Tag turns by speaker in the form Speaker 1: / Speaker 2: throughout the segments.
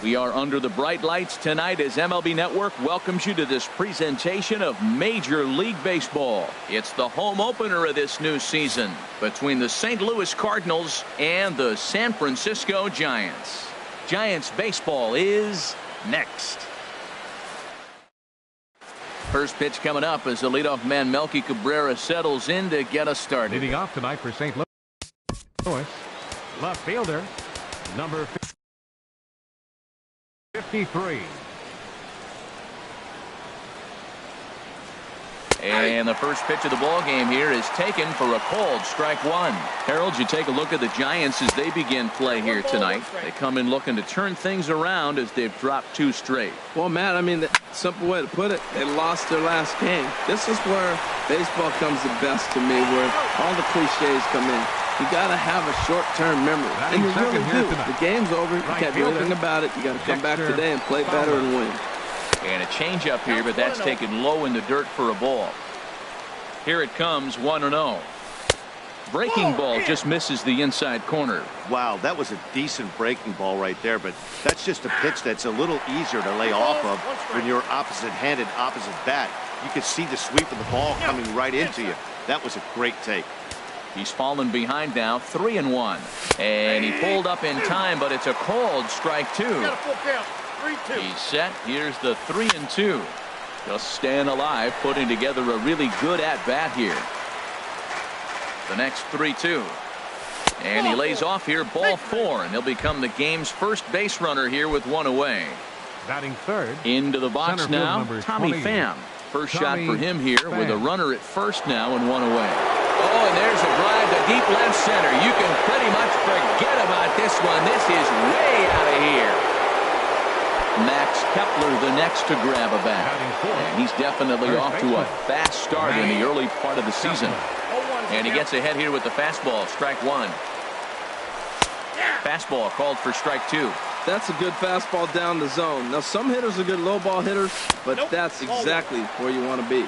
Speaker 1: We are under the bright lights tonight as MLB Network welcomes you to this presentation of Major League Baseball. It's the home opener of this new season between the St. Louis Cardinals and the San Francisco Giants. Giants baseball is next. First pitch coming up as the leadoff man Melky Cabrera settles in to get us started.
Speaker 2: Leading off tonight for St. Louis, left fielder, number 53.
Speaker 1: And the first pitch of the ball game here is taken for a called strike one. Harold, you take a look at the Giants as they begin play here tonight. They come in looking to turn things around as they've dropped 2 straight.
Speaker 3: Well, Matt, I mean, the simple way to put it, they lost their last game. This is where baseball comes the best to me, where all the cliches come in. You got to have a short-term memory, and you really do. The game's over. You can't do anything about it. You got to come back today and play better and win.
Speaker 1: And a changeup here, but that's taken low in the dirt for a ball. Here it comes, 1-0. Breaking ball just misses the inside corner.
Speaker 4: Wow, that was a decent breaking ball right there, but that's just a pitch that's a little easier to lay off of when you're opposite-handed, opposite bat. You can see the sweep of the ball coming right into you. That was a great take.
Speaker 1: He's fallen behind now, 3-1. And he pulled up in time, but it's a called strike 2. He's set. Here's the 3-2. Just staying alive, putting together a really good at-bat here. The next 3-2. And he lays off here, ball 4, and he'll become the game's first base runner here with 1 away.
Speaker 2: Batting third.
Speaker 1: Into the box now, Tommy Pham. First shot for him here with a runner at first now and 1 away. Oh, and there's a drive to deep left center. You can pretty much forget about this one. This is way out of here. Max Kepler the next to grab a bat. And he's definitely off to a fast start in the early part of the season. And he gets ahead here with the fastball, strike 1. Fastball called for strike 2.
Speaker 3: That's a good fastball down the zone. Now, some hitters are good low ball hitters, but that's exactly where you want to be.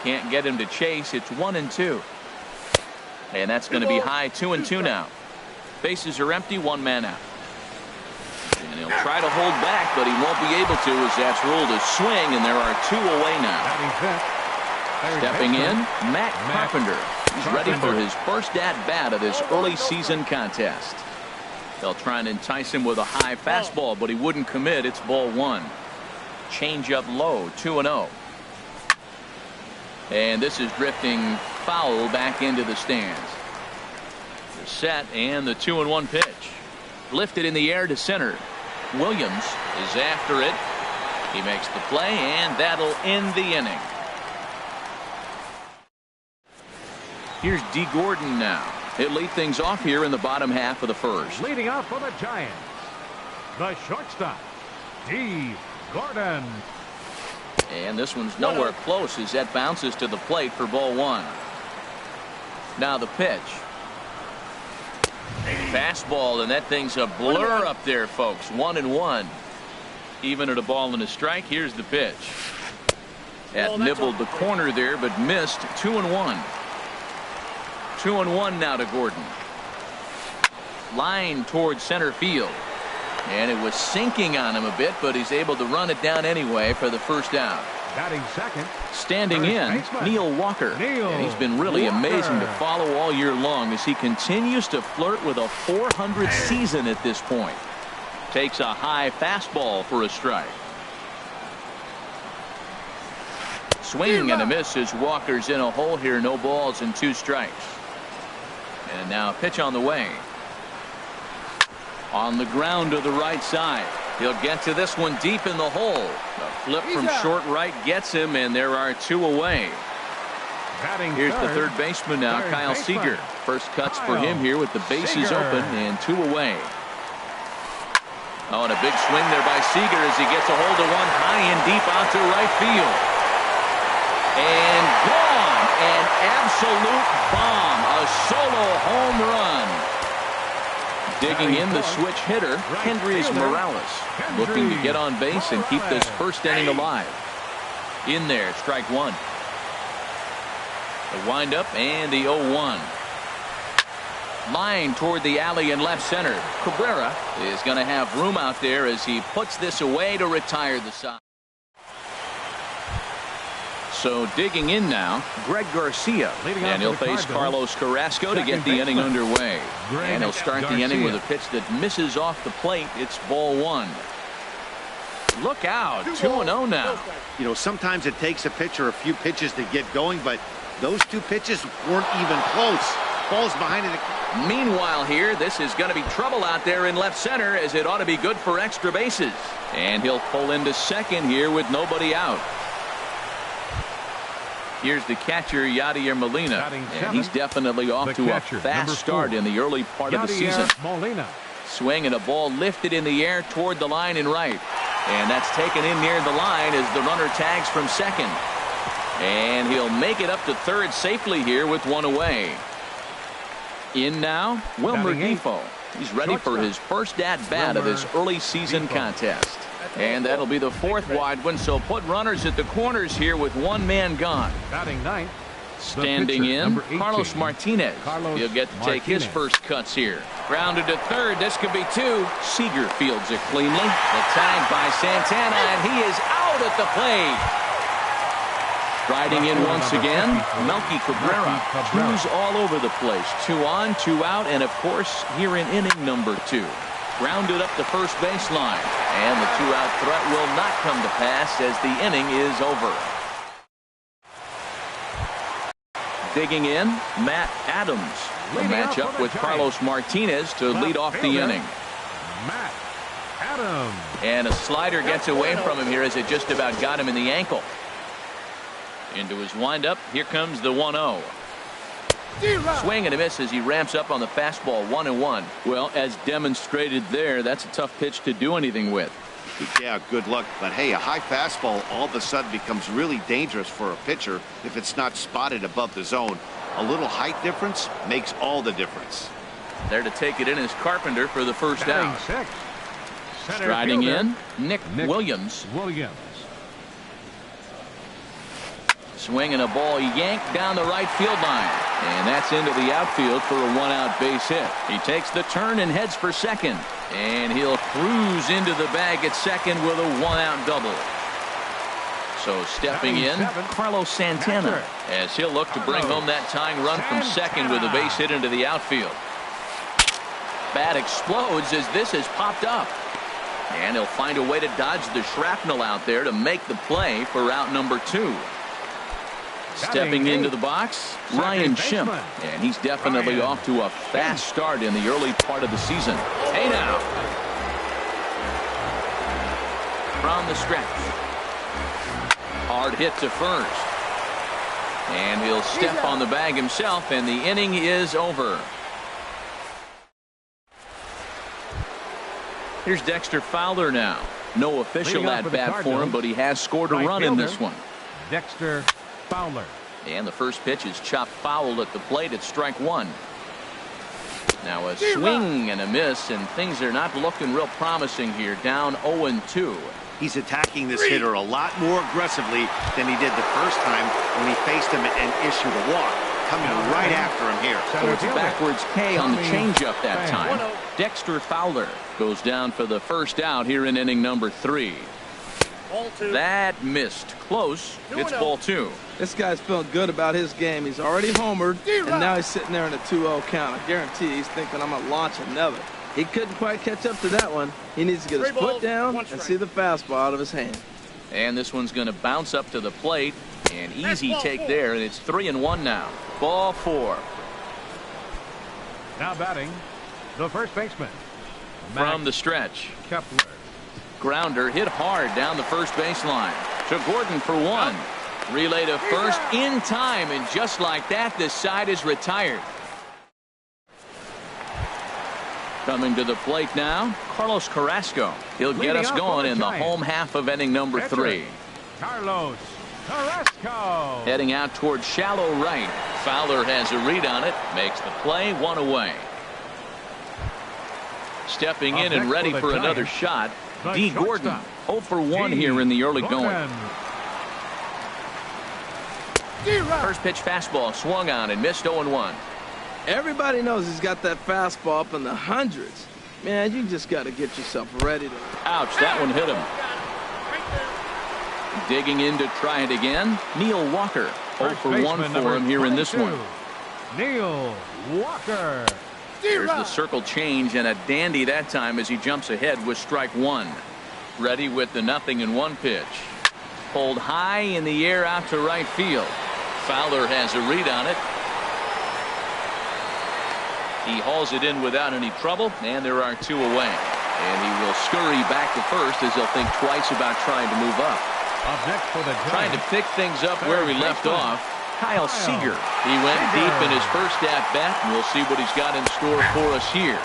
Speaker 1: Can't get him to chase. It's 1-2. And that's going to be high, 2-2 now. Bases are empty, 1 man out. And he'll try to hold back, but he won't be able to as that's ruled a swing, and there are 2 away now. Stepping in, Matt Carpenter. He's ready for his first at-bat of this early season contest. They'll try and entice him with a high fastball, but he wouldn't commit. It's ball 1. Change up low, 2-0. And this is drifting foul back into the stands. They're set, and the 2-1 pitch. Lifted in the air to center. Williams is after it. He makes the play, and that'll end the inning. Here's D. Gordon now. He'll lead things off here in the bottom half of the first.
Speaker 2: Leading off for the Giants, the shortstop, D. Gordon.
Speaker 1: And this one's nowhere close as that bounces to the plate for ball 1. Now the pitch. Fastball, and that thing's a blur up there, folks. 1-1. Even at a ball and a strike. Here's the pitch. That nibbled the corner there, but missed. 2-1. 2-1 now to Gordon. Line towards center field. And it was sinking on him a bit, but he's able to run it down anyway for the first out.
Speaker 2: Batting second.
Speaker 1: Standing in, Neil Walker. And he's been really amazing to follow all year long as he continues to flirt with a .400 season at this point. Takes a high fastball for a strike. Swing and a miss as Walker's in a hole here. No balls and 2 strikes. And now a pitch on the way. On the ground to the right side. He'll get to this one deep in the hole. A flip from short right gets him, and there are 2 away. Here's the third baseman now, Kyle Seager. First cuts for him here with the bases open and 2 away. Oh, and a big swing there by Seager as he gets a hold of one high and deep out to right field. And gone. An absolute bomb. A solo home run. Digging in the switch hitter, Kendrys Morales, looking to get on base and keep this first inning alive. In there, strike 1. The windup and the 0-1. Line toward the alley in left center. Cabrera is going to have room out there as he puts this away to retire the side. So digging in now, Greg Garcia, and he'll face Carlos Carrasco to get the inning underway. And he'll start the inning with a pitch that misses off the plate. It's ball one. Look out, 2-0 now.
Speaker 4: You know, sometimes it takes a pitcher a few pitches to get going, but those two pitches weren't even close. Ball's behind it.
Speaker 1: Meanwhile here, this is going to be trouble out there in left center, as it ought to be good for extra bases. And he'll pull into second here with nobody out. Here's the catcher, Yadier Molina, and he's definitely off to a fast start in the early part of the season. Swing and a ball lifted in the air toward the line and right. And that's taken in near the line as the runner tags from second. And he'll make it up to third safely here with one away. In now, Wilmer Defoe. He's ready for his first at-bat of this early season contest. And that'll be the fourth wide one, so put runners at the corners here with one man gone.
Speaker 2: Batting ninth,
Speaker 1: standing in, Carlos Martinez. He'll get to take his first cuts here. Grounded to third. This could be two. Seager fields it cleanly. The tag by Santana, and he is out at the plate. Riding in once again, Melky Cabrera. Twos all over the place. 2 on, 2 out, and of course here in inning number 2. Grounded up the first baseline, and the 2-out threat will not come to pass as the inning is over. Digging in, Matt Adams will match up with Carlos Martinez to lead off the inning.
Speaker 2: Matt Adams.
Speaker 1: And a slider gets away from him here as it just about got him in the ankle. Into his windup, here comes the 1-0. Swing and a miss as he ramps up on the fastball. 1-1. Well, as demonstrated there, that's a tough pitch to do anything with.
Speaker 4: Yeah, good luck. But hey, a high fastball all of a sudden becomes really dangerous for a pitcher if it's not spotted above the zone. A little height difference makes all the difference.
Speaker 1: There to take it in is Carpenter for the first out. Striding in, Nick Williams. Swing and a ball yanked down the right field line. And that's into the outfield for a 1-out base hit. He takes the turn and heads for second. And he'll cruise into the bag at second with a 1-out double. So stepping in, Carlos Santana, as he'll look to bring home that tying run from second with a base hit into the outfield. Bat explodes as this has popped up. And he'll find a way to dodge the shrapnel out there to make the play for out number 2. Stepping into the box, Ryan Schimpf, and he's definitely off to a fast start in the early part of the season. Hey now, from the stretch, hard hit to first, and he'll step on the bag himself, and the inning is over. Here's Dexter Fowler now. No official at bat for him, but he has scored a run in this one.
Speaker 2: Dexter Fowler.
Speaker 1: And the first pitch is chopped foul at the plate at strike 1. Now a swing and a miss, and things are not looking real promising here. Down 0-2.
Speaker 4: He's attacking this hitter a lot more aggressively than he did the first time when he faced him and issued a walk. Coming right after him here.
Speaker 1: So it's backwards K on the changeup that time. Dexter Fowler goes down for the first out here in inning number 3. That missed. Close. It's ball 2.
Speaker 3: This guy's feeling good about his game. He's already homered, and now he's sitting there in a 2-0 count. I guarantee he's thinking, I'm going to launch another. He couldn't quite catch up to that one. He needs to get his foot down and see the fastball out of his hand.
Speaker 1: And this one's going to bounce up to the plate. An easy take there, and it's 3-1 now. Ball 4.
Speaker 2: Now batting, the first baseman.
Speaker 1: From the stretch.
Speaker 2: Kepler.
Speaker 1: Grounder hit hard down the first baseline. To Gordon for 1. Relay to first in time, and just like that, this side is retired. Coming to the plate now, Carlos Carrasco. He'll get us going in the home half of inning number 3.
Speaker 2: Carlos Carrasco.
Speaker 1: Heading out towards shallow right. Fowler has a read on it, makes the play, 1 away. Stepping in and ready for another shot, D. Gordon. 0 for 1 here in the early going. First pitch fastball swung on and missed 0-1.
Speaker 3: Everybody knows he's got that fastball up in the hundreds. Man, you just got to get yourself ready to...
Speaker 1: Ouch, that one hit him. Digging in to try it again, Neil Walker. 0 for 1 for him here in this one.
Speaker 2: Neil Walker.
Speaker 1: There's the circle change, and a dandy that time as he jumps ahead with strike one. Ready with the 0-1 pitch. Pulled high in the air out to right field. Fowler has a read on it. He hauls it in without any trouble, and there are 2 away. And he will scurry back to first as he'll think twice about trying to move up.
Speaker 2: Up next for the
Speaker 1: Trying to pick things up where he left off, Kyle Seager. He went deep in his first at-bat, and we'll see what he's got in store for us here.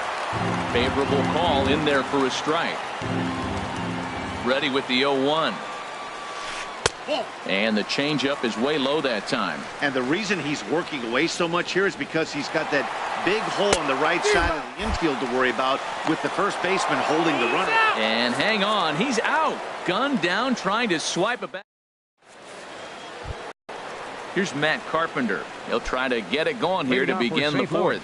Speaker 1: Favorable call in there for a strike. Ready with the 0-1. And the changeup is way low that time.
Speaker 4: And the reason he's working away so much here is because he's got that big hole on the right side of the infield to worry about with the first baseman holding the runner.
Speaker 1: And hang on, he's out. Gun down, trying to swipe it back. Here's Matt Carpenter. He'll try to get it going here to begin the fourth.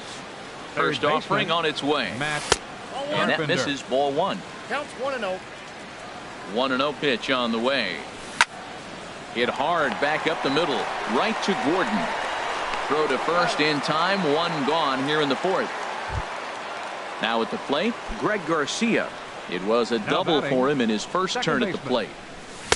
Speaker 1: First offering on its way. And that misses, ball 1.
Speaker 5: Counts 1-0.
Speaker 1: 1-0 pitch on the way. Hit hard back up the middle, right to Gordon. Throw to first in time, 1 gone here in the fourth. Now at the plate, Greg Garcia. It was a double for him in his first turn at the plate.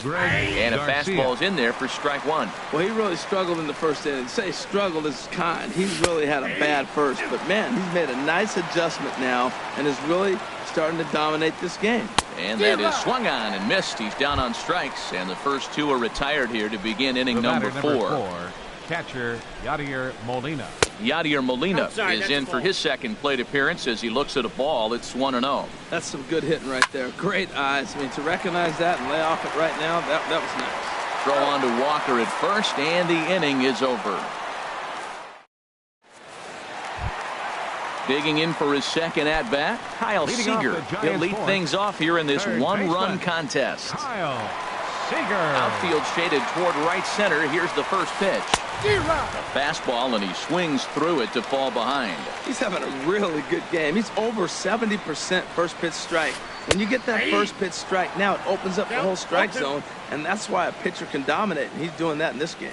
Speaker 1: And a fastball's in there for strike 1.
Speaker 3: Well, he really struggled in the first inning. Say struggled is kind. He's really had a bad first. But, man, he's made a nice adjustment now and is really starting to dominate this game.
Speaker 1: And that is swung on and missed. He's down on strikes. And the first 2 are retired here to begin inning number 4.
Speaker 2: Catcher Yadier Molina.
Speaker 1: Yadier Molina is in for his second plate appearance as he looks at a ball. It's 1-0.
Speaker 3: That's some good hitting right there. Great eyes. I mean, to recognize that and lay off it right now, that was nice.
Speaker 1: Throw on to Walker at first, and the inning is over. Digging in for his second at-bat, Kyle Seager. He'll lead things off here in this 1-run contest.
Speaker 2: Kyle Seager.
Speaker 1: Outfield shaded toward right center. Here's the first pitch. A fastball, and he swings through it to fall behind.
Speaker 3: He's having a really good game. He's over 70% first pitch strike. When you get that first pitch strike, now it opens up the whole strike zone, and that's why a pitcher can dominate, and he's doing that in this game.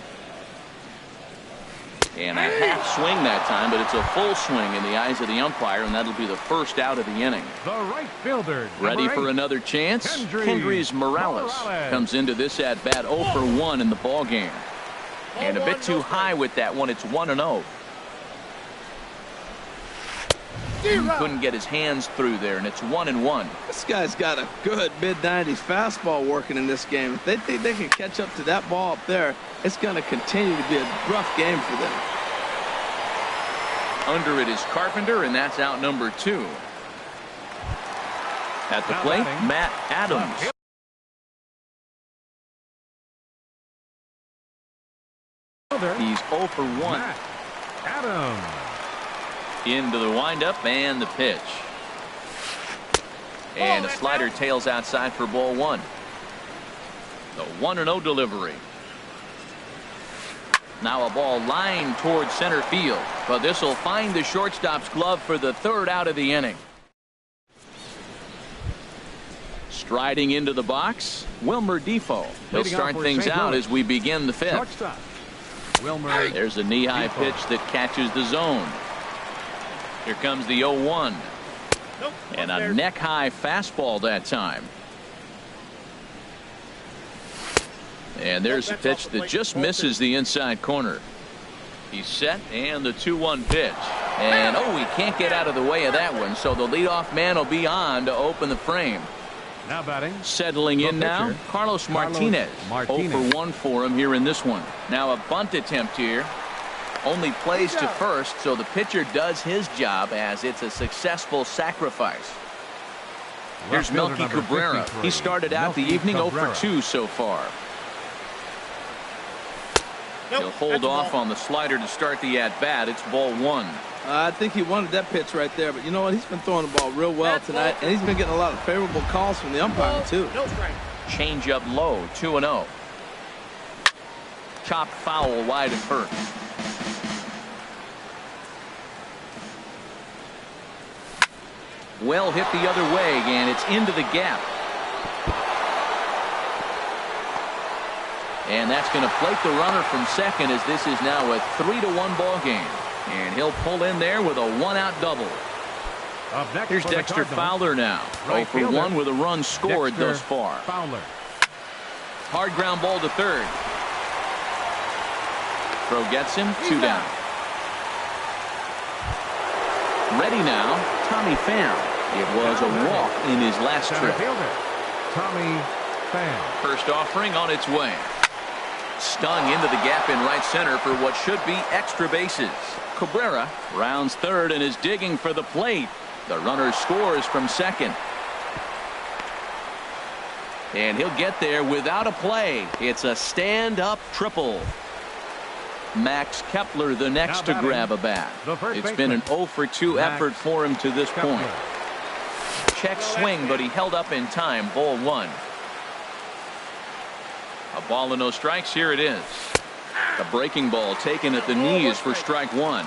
Speaker 1: And a half swing that time, but it's a full swing in the eyes of the umpire, and that'll be the first out of the inning.
Speaker 2: The right fielder.
Speaker 1: Ready for another chance? Kendrys Morales comes into this at-bat 0 for 1 in the ball game. And a bit too high with that one. It's 1-0. Couldn't get his hands through there, and it's 1-1.
Speaker 3: This guy's got a good mid-90s fastball working in this game. If they think they can catch up to that ball up there, it's going to continue to be a rough game for them.
Speaker 1: Under it is Carpenter, and that's out number 2. At the plate, Matt Adams. He's 0 for 1.
Speaker 2: Matt Adams.
Speaker 1: Into the windup and the pitch. And a slider tails outside for ball 1. The 1-0 delivery. Now a ball lined towards center field, but this will find the shortstop's glove for the 3rd out of the inning. Striding into the box, Wilmer Defoe. He'll start things out as we begin the 5th. There's a knee-high pitch that catches the zone. Here comes the 0-1. And a neck-high fastball that time. And there's a pitch that just misses the inside corner. He's set, and the 2-1 pitch. And, he can't get out of the way of that one, so the leadoff man will be on to open the frame.
Speaker 2: Now batting.
Speaker 1: Settling in now, Carlos Martinez. 0 for 1 for him here in this one. Now a bunt attempt here. Only plays to first, so the pitcher does his job as it's a successful sacrifice. Here's Melky Cabrera. He started out the evening 0 for 2 so far. He'll hold off on the slider to start the at-bat. It's ball 1.
Speaker 3: I think he wanted that pitch right there, but you know what? He's been throwing the ball real well tonight, and he's been getting a lot of favorable calls from the umpire, too.
Speaker 1: Change up low, 2-0. Chopped foul wide at first. Well hit the other way, and it's into the gap. And that's going to plate the runner from second, as this is now a 3-1 ball game. And he'll pull in there with a one-out double. Here's Dexter Fowler now. 0 for 1 with a run scored thus far. Hard ground ball to third. Throw gets him, 2 down. Ready now, Tommy Pham. It was a walk in his last trip.
Speaker 2: Tommy Pham.
Speaker 1: First offering on its way. Stung into the gap in right center for what should be extra bases. Cabrera rounds third and is digging for the plate. The runner scores from second. And he'll get there without a play. It's a stand-up triple. Max Kepler the next to grab a bat. It's been an 0 for 2 effort for him to this point. Check swing, but he held up in time. Ball 1. A ball and no strikes. Here it is. A breaking ball taken at the knees for strike 1.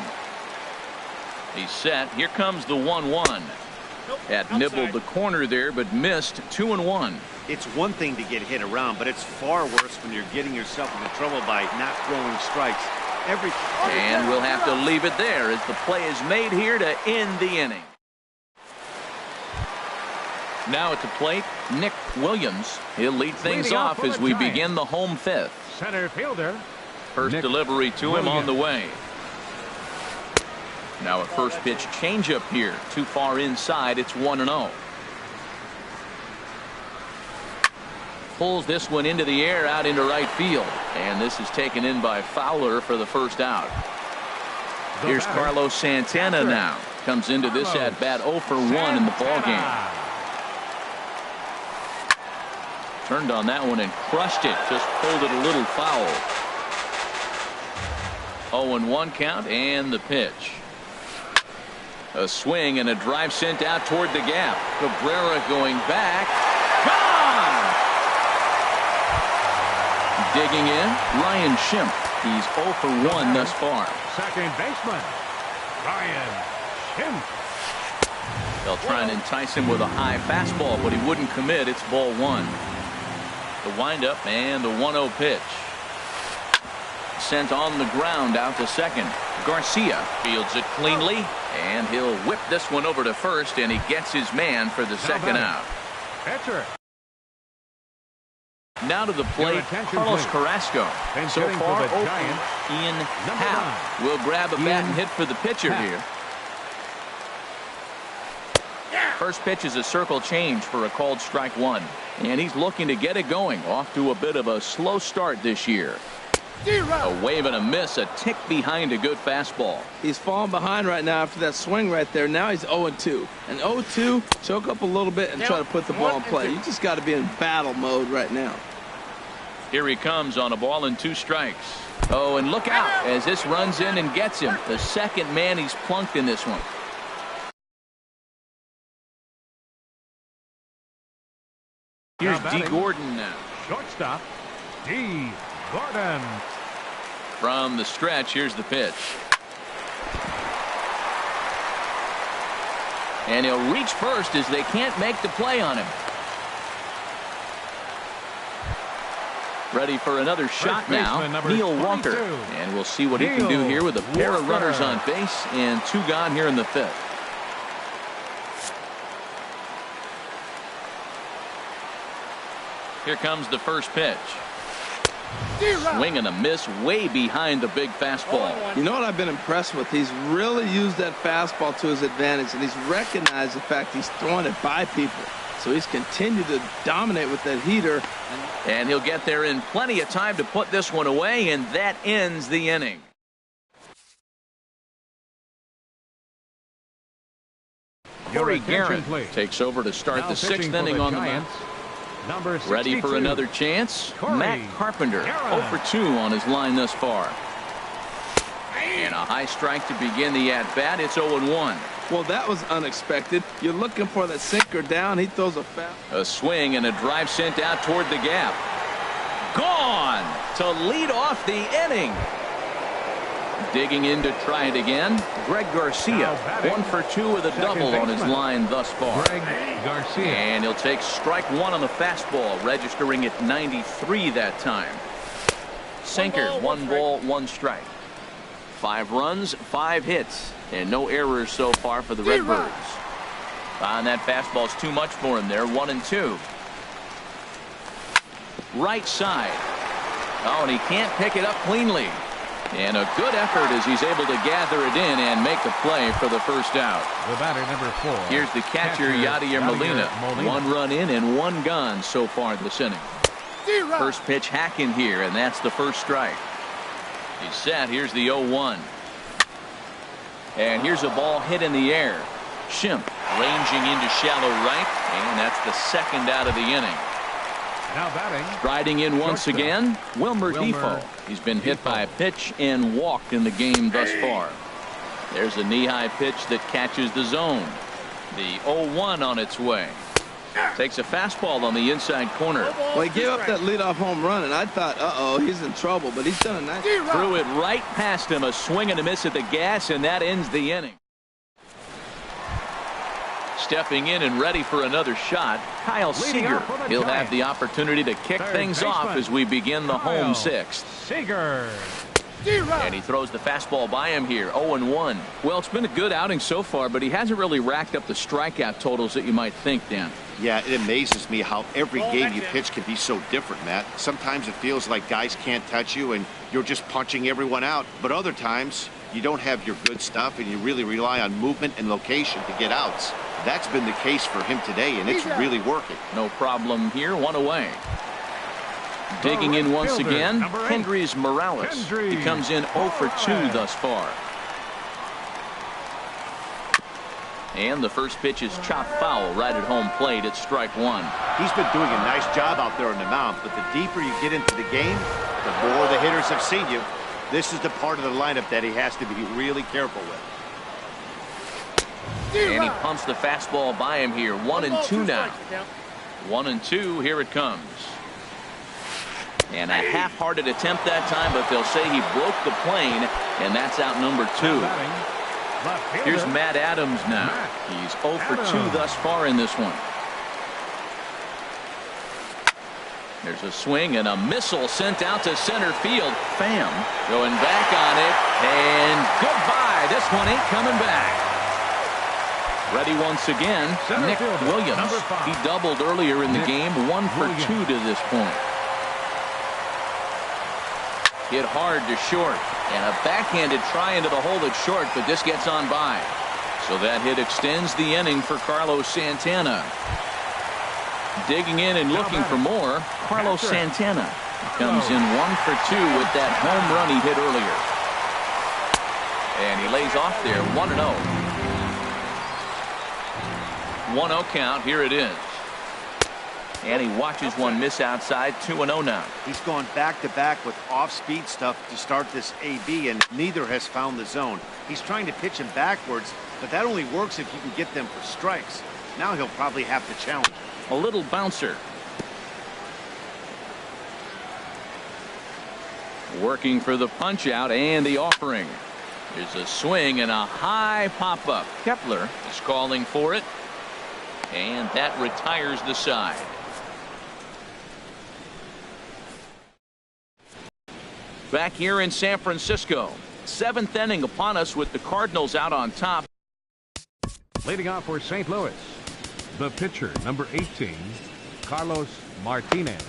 Speaker 1: He's set. Here comes the 1-1. Had nibbled the corner there, but missed. 2-1.
Speaker 4: It's one thing to get hit around, but it's far worse when you're getting yourself into trouble by not throwing strikes.
Speaker 1: And we'll have to leave it there as the play is made here to end the inning. Now at the plate, Nick Williams. He'll lead things off as we begin the home fifth.
Speaker 2: Center fielder.
Speaker 1: First delivery to him on the way. Now a first pitch changeup here. Too far inside. It's 1-0. Pulls this one into the air out into right field. And this is taken in by Fowler for the first out. Here's Carlos Santana now. Comes into this at bat 0 for 1 in the ball game. Turned on that one and crushed it. Just pulled it a little foul. 0-1 count and the pitch. A swing and a drive sent out toward the gap. Cabrera going back. Gone! Digging in, Ryan Schimpf. He's 0 for 1 thus far.
Speaker 2: Second baseman, Ryan Schimpf.
Speaker 1: They'll try and entice him with a high fastball, but he wouldn't commit. It's ball 1. The windup and the 1-0 pitch. Sent on the ground out to second. Garcia fields it cleanly, and he'll whip this one over to first, and he gets his man for the second out.
Speaker 2: Pitcher.
Speaker 1: Now to the plate, Carlos Carrasco. So far, open in half. Will grab a bat and hit for the pitcher here. First pitch is a circle change for a called strike 1. And he's looking to get it going. Off to a bit of a slow start this year. A wave and a miss, a tick behind a good fastball.
Speaker 3: He's falling behind right now after that swing right there. Now he's 0-2. And 0-2, choke up a little bit and try to put the ball in play. You just got to be in battle mode right now.
Speaker 1: Here he comes on a ball and 2 strikes. Oh, and look out as this runs in and gets him. The second man he's plunked in this one. Here's D. Gordon now.
Speaker 2: Shortstop, D. Gordon.
Speaker 1: From the stretch, here's the pitch. And he'll reach first as they can't make the play on him. Ready for another shot now, Neil Walker. And we'll see what he can do here with a pair of runners on base and 2 gone here in the 5th. Here comes the first pitch. Swing and a miss way behind the big fastball.
Speaker 3: You know what I've been impressed with? He's really used that fastball to his advantage, and he's recognized the fact he's throwing it by people. So he's continued to dominate with that heater.
Speaker 1: And he'll get there in plenty of time to put this one away, and that ends the inning. Corey Garrett takes over to start the 6th inning on the mound. Ready for another chance? Matt Carpenter, 0 for 2 on his line thus far. And a high strike to begin the at-bat. It's 0-1.
Speaker 3: Well, that was unexpected. You're looking for that sinker down. He throws a foul.
Speaker 1: A swing and a drive sent out toward the gap. Gone to lead off the inning. Digging in to try it again, Greg Garcia. 1 for 2 with a double on his line thus far.
Speaker 2: Greg Garcia.
Speaker 1: And he'll take strike 1 on the fastball, registering at 93 that time. Sinker, 1 ball, 1 strike. 5 runs, 5 hits, and no errors so far for the Redbirds. And that fastball's too much for him there. 1-2. Right side. Oh, and he can't pick it up cleanly. And a good effort as he's able to gather it in and make the play for the first out.
Speaker 2: The batter, number 4.
Speaker 1: Here's the catcher, Yadier Molina. 1 run in and 1 gone so far this inning. First pitch hacking here, and that's the first strike. He's set. Here's the 0-1. And here's a ball hit in the air. Schimpf ranging into shallow right, and that's the second out of the inning.
Speaker 2: Now batting.
Speaker 1: Striding in once again, Wilmer Defoe. He's been hit by a pitch and walked in the game thus far. There's a knee-high pitch that catches the zone. The 0-1 on its way. Takes a fastball on the inside corner.
Speaker 3: Well, he gave up that leadoff home run, and I thought, uh-oh, he's in trouble, but he's done a nice job.
Speaker 1: Threw it right past him, a swing and a miss at the gas, and that ends the inning. Stepping in and ready for another shot, Kyle Seager. He'll have the opportunity to kick things off as we begin the home 6th.
Speaker 2: Seager.
Speaker 1: And he throws the fastball by him here. 0-1. Well, it's been a good outing so far, but he hasn't really racked up the strikeout totals that you might think, Dan.
Speaker 4: Yeah, it amazes me how every game you pitch can be so different, Matt. Sometimes it feels like guys can't touch you and you're just punching everyone out. But other times you don't have your good stuff and you really rely on movement and location to get outs. That's been the case for him today, and it's really working.
Speaker 1: No problem here. 1 away. Digging in once again, Kendrys Morales. He comes in 0 for 2 thus far. And the first pitch is chopped foul right at home plate at strike 1.
Speaker 4: He's been doing a nice job out there on the mound, but the deeper you get into the game, the more the hitters have seen you. This is the part of the lineup that he has to be really careful with.
Speaker 1: And he pumps the fastball by him here. 1-2 now. 1-2. Here it comes. And a half-hearted attempt that time, but they'll say he broke the plane, and that's out number 2. Here's Matt Adams now. He's 0 for 2 thus far in this one. There's a swing and a missile sent out to center field. Pham going back on it, and goodbye. This one ain't coming back. Ready once again, Nick Williams. He doubled earlier in the game, 1 for 2 to this point. Hit hard to short, and a backhanded try into the hole at short, but this gets on by. So that hit extends the inning for Carlos Santana. Digging in and looking for more, Carlos Santana. He comes in 1 for 2 with that home run he hit earlier. And he lays off there, 1-0. 1-0 count. Here it is. And he watches one miss outside. 2-0 now.
Speaker 4: He's gone back-to-back with off-speed stuff to start this AB, and neither has found the zone. He's trying to pitch him backwards, but that only works if you can get them for strikes. Now he'll probably have to challenge.
Speaker 1: A little bouncer. Working for the punch-out and the offering. There's a swing and a high pop-up. Kepler is calling for it. And that retires the side. Back here in San Francisco. 7th inning upon us with the Cardinals out on top.
Speaker 2: Leading off for St. Louis, the pitcher, number 18, Carlos Martinez.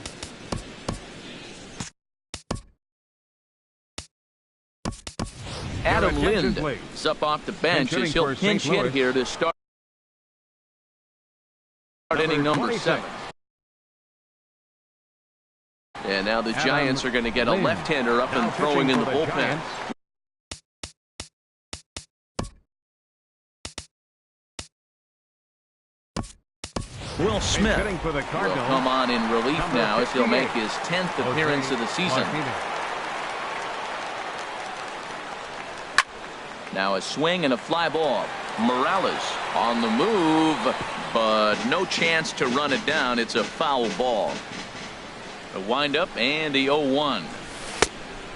Speaker 1: Adam Lind is up off the bench as he'll pinch hit here to start inning number 7. And now the Giants are going to get a left-hander up and throwing in the bullpen. Will Smith will come on in relief now as he'll make his 10th appearance of the season. Now a swing and a fly ball. Morales on the move, but no chance to run it down. It's a foul ball. A windup and the 0-1.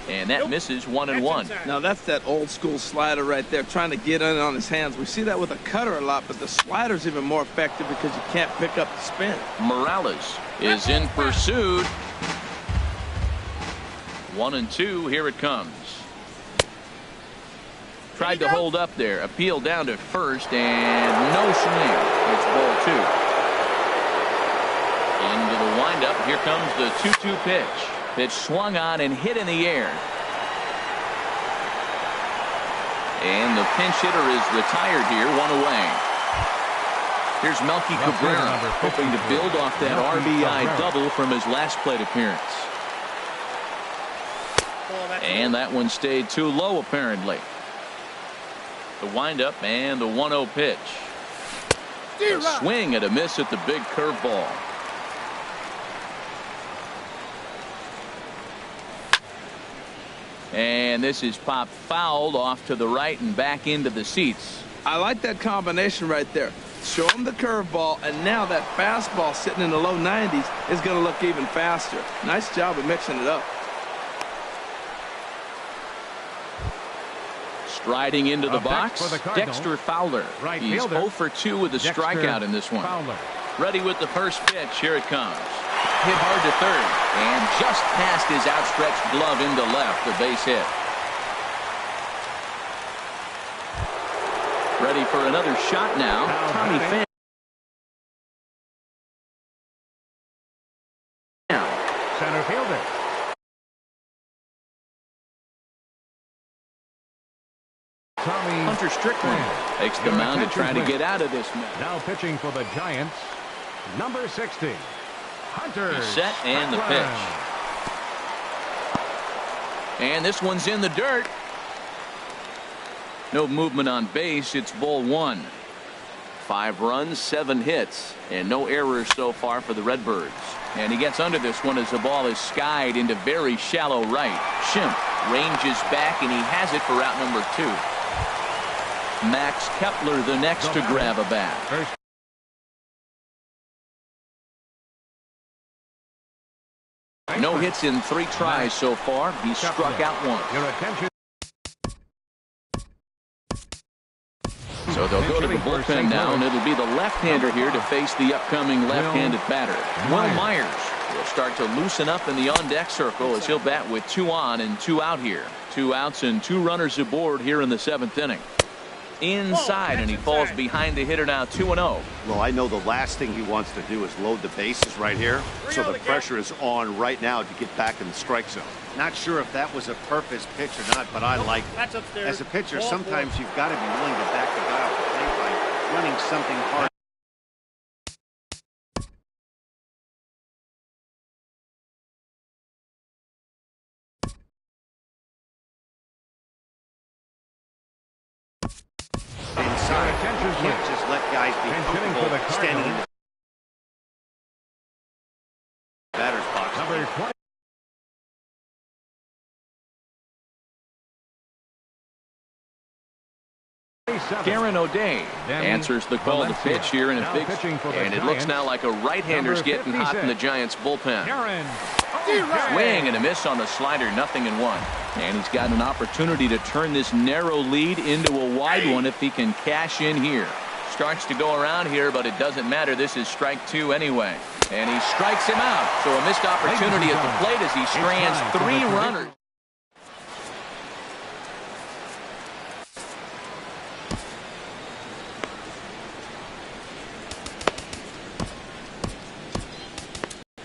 Speaker 1: And that misses 1-1.
Speaker 3: Now that's that old school slider right there, trying to get in on his hands. We see that with a cutter a lot, but the slider's even more effective because you can't pick up the spin.
Speaker 1: Morales is in pursuit. 1-2. Here it comes. Tried to hold up there. Appeal down to first, and no swing. It's ball 2. Into the windup. Here comes the 2-2 pitch. Pitch swung on and hit in the air. And the pinch hitter is retired here, 1 away. Here's Melky Cabrera, hoping to build off that RBI double from his last plate appearance. And that one stayed too low, apparently. The windup and the 1-0 pitch. A swing and a miss at the big curveball. And this is popped fouled off to the right and back into the seats.
Speaker 3: I like that combination right there. Show him the curveball, and now that fastball sitting in the low 90s is going to look even faster. Nice job of mixing it up.
Speaker 1: Striding into the box, Dexter Fowler. He's 0 for 2 with a strikeout in this one. Ready with the first pitch. Here it comes. Hit hard to third, and just past his outstretched glove into left, the base hit. Ready for another shot now. Tommy Pham.
Speaker 2: Center fielder. Tommy
Speaker 1: Hunter Strickland takes the mound to try to get out of this mess.
Speaker 2: Now pitching for the Giants, number 60. Hunter.
Speaker 1: He's set and the pitch. And this one's in the dirt. No movement on base. It's ball 1. 5 runs, 7 hits, and no errors so far for the Redbirds. And he gets under this one as the ball is skied into very shallow right. Schimpf ranges back, and he has it for route number 2. Max Kepler the next to grab a bat. No hits in 3 tries so far. He struck out once. So they'll go to the bullpen now, and it'll be the left-hander here to face the upcoming left-handed batter. Will Myers will start to loosen up in the on-deck circle as he'll bat with 2 on and 2 out here. 2 outs and 2 runners aboard here in the 7th inning. Inside, and he falls behind the hitter now, 2-0.
Speaker 4: Well, I know the last thing he wants to do is load the bases right here, so the pressure is on right now to get back in the strike zone. Not sure if that was a purpose pitch or not, but I like it. As a pitcher, sometimes you've got to be willing to back the guy off the plate by running something hard. Inside, you can't just let guys be comfortable standing in the batter's box.
Speaker 2: Number 20.
Speaker 1: Karen O'Day answers the call to pitch here in a big, and it looks now like a right-hander's getting hot in the Giants bullpen. Swing and a miss on the slider, 0-1. And he's got an opportunity to turn this narrow lead into a wide one if he can cash in here. Starts to go around here, but it doesn't matter. This is strike 2 anyway. And he strikes him out. So a missed opportunity at the plate as he strands 3 runners.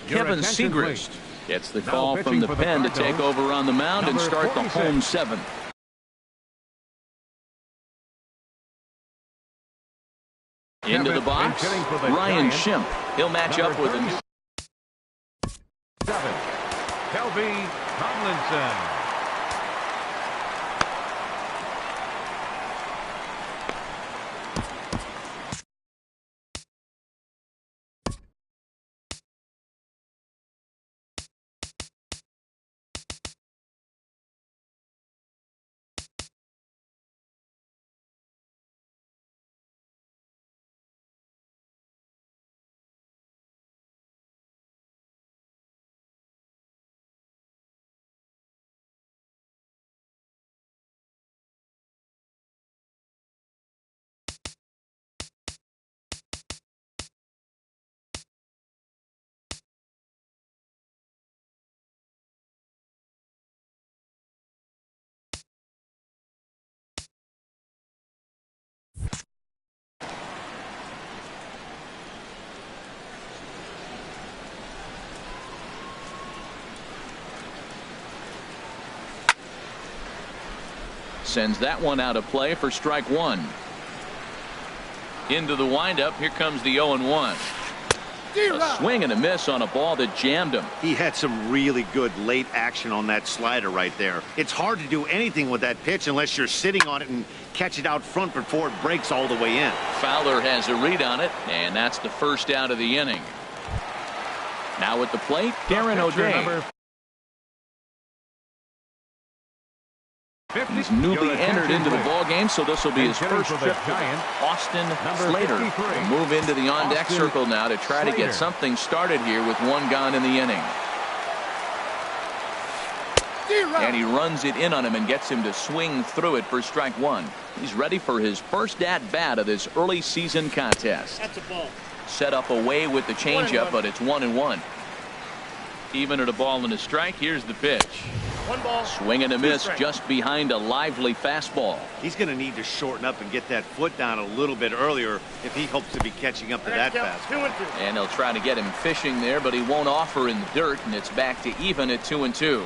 Speaker 1: Kevin Segrist gets the call from the pen to take over on the mound and start the home 7th. Into the box, Ryan Schimpf. He'll match up with him.
Speaker 2: 7. Kelby Tomlinson.
Speaker 1: Sends that one out of play for strike one. Into the windup. Here comes the 0-1. A swing and a miss on a ball that jammed him.
Speaker 4: He had some really good late action on that slider right there. It's hard to do anything with that pitch unless you're sitting on it and catch it out front before it breaks all the way in.
Speaker 1: Fowler has a read on it, and that's the first out of the inning. Now at the plate, Darren O'Day. He's newly entered into the ball game, so this will be his first trip. Austin Slater will move into the on-deck circle now to try to get something started here with one gone in the inning. And he runs it in on him and gets him to swing through it for strike one. He's ready for his first at-bat of this early season contest.
Speaker 5: That's a ball.
Speaker 1: Set up away with the changeup, but it's 1-1. Even at a ball and a strike, here's the pitch.
Speaker 5: One ball.
Speaker 1: Swing and a miss just behind a lively fastball.
Speaker 4: He's going to need to shorten up and get that foot down a little bit earlier if he hopes to be catching up to that fastball.
Speaker 5: 2-2.
Speaker 1: And they'll try to get him fishing there, but he won't offer in the dirt, and it's back to even at 2-2.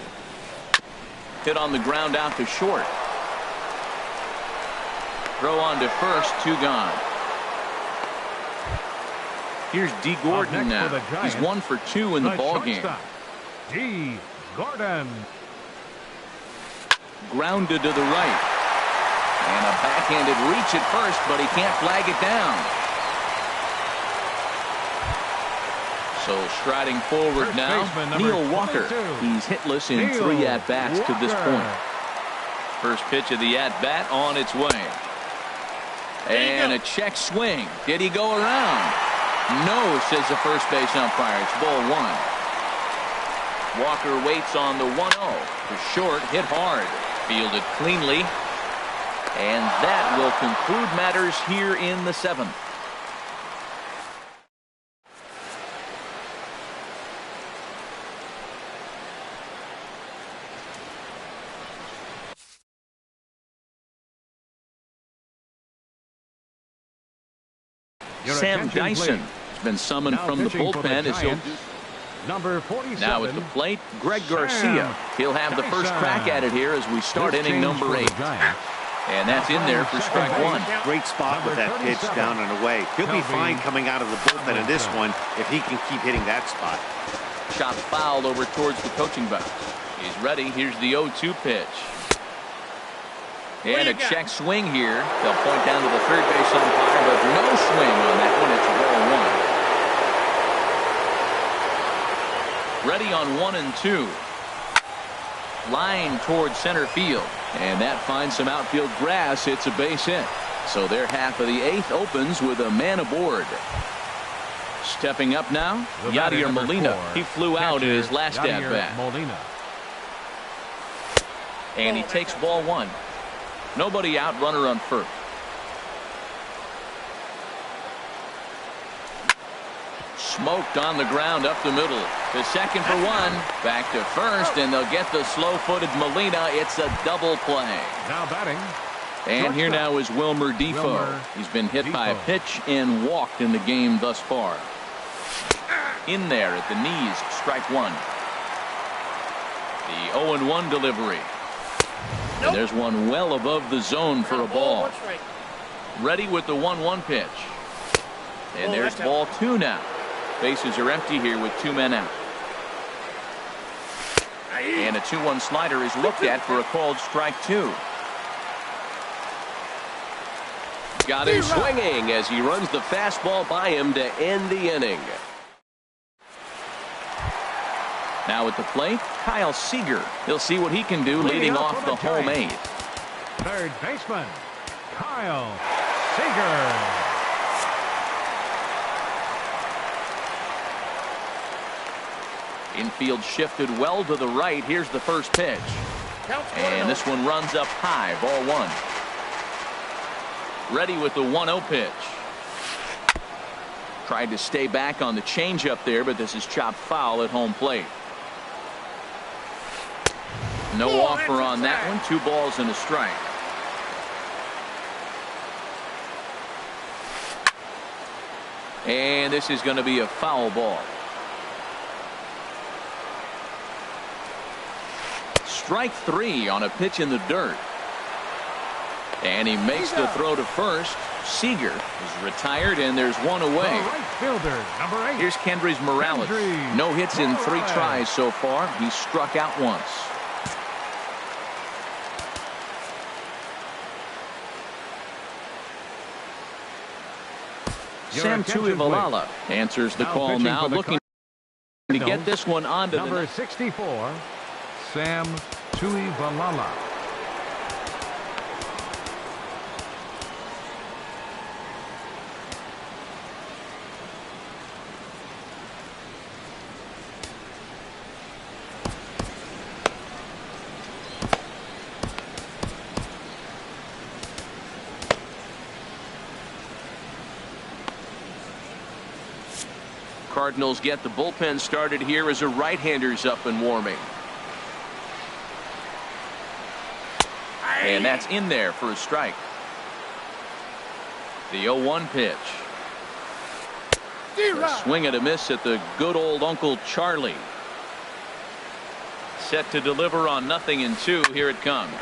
Speaker 1: Hit on the ground out to short. Throw on to first, 2 gone. Here's D. Gordon now. He's 1 for 2 in the ball game.
Speaker 2: D. Gordon.
Speaker 1: Grounded to the right. And a backhanded reach at first, but he can't flag it down. So striding forward
Speaker 2: First
Speaker 1: now,
Speaker 2: baseman,
Speaker 1: Neil
Speaker 2: number
Speaker 1: Walker.
Speaker 2: 22.
Speaker 1: He's hitless in 3 at-bats to this point. First pitch of the at-bat on its way. And a check swing. Did he go around? No, says the first base umpire. It's ball 1. Walker waits on the 1-0. The short hit hard. Fielded cleanly. And that will conclude matters here in the 7th. Sam Dyson has been summoned from the bullpen as he'll
Speaker 2: Number 47.
Speaker 1: now at the plate, Greg Garcia. He'll have the first crack at it here as we start inning number 8. And that's in there for strike 1.
Speaker 4: Great spot with that pitch down and away. He'll be fine coming out of the bullpen in this one if he can keep hitting that spot.
Speaker 1: Shot fouled over towards the coaching box. He's ready. Here's the 0-2 pitch. And a check swing here. They'll point down to the third base umpire, but no swing on that one. It's ball 1. Ready on 1 and 2. Line towards center field. And that finds some outfield grass. It's a base hit. So their half of the 8th opens with a man aboard. Stepping up now, Yadier Molina. He flew out in his last at-bat. And he takes ball 1. Nobody out, runner on first. Smoked on the ground up the middle. The second for 1. Back to first, and they'll get the slow-footed Molina. It's a double play.
Speaker 2: Now batting.
Speaker 1: And here now is Wilmer Defoe. He's been hit by a pitch and walked in the game thus far. In there at the knees, strike 1. The 0-1 delivery. And there's one well above the zone for a ball. Ready with the 1-1 pitch. And there's ball 2 now. Bases are empty here with 2 men out. And a 2-1 slider is looked at for a called strike 2. Got him swinging as he runs the fastball by him to end the inning. Now at the plate, Kyle Seager. He'll see what he can do leading off the home 8th.
Speaker 2: Third baseman, Kyle Seager.
Speaker 1: Infield shifted well to the right. Here's the first pitch. And this one runs up high, ball 1. Ready with the 1-0 pitch. Tried to stay back on the changeup there, but this is chopped foul at home plate. No offer on that one. 2 balls and a strike. And this is going to be a foul ball. Strike 3 on a pitch in the dirt. And he makes the throw to first. Seager is retired, and there's one away.
Speaker 2: Right fielder, number 8.
Speaker 1: Here's Kendrys Morales. No hits in 3 tries so far. He's struck out once. Sam Tuivalala answers the call now, looking to get this one onto
Speaker 2: number 64, Sam Tuivalala.
Speaker 1: Cardinals get the bullpen started here as a right-hander's up and warming. And that's in there for a strike. The 0-1 pitch. A swing and a miss at the good old Uncle Charlie. Set to deliver on 0-2. Here it comes.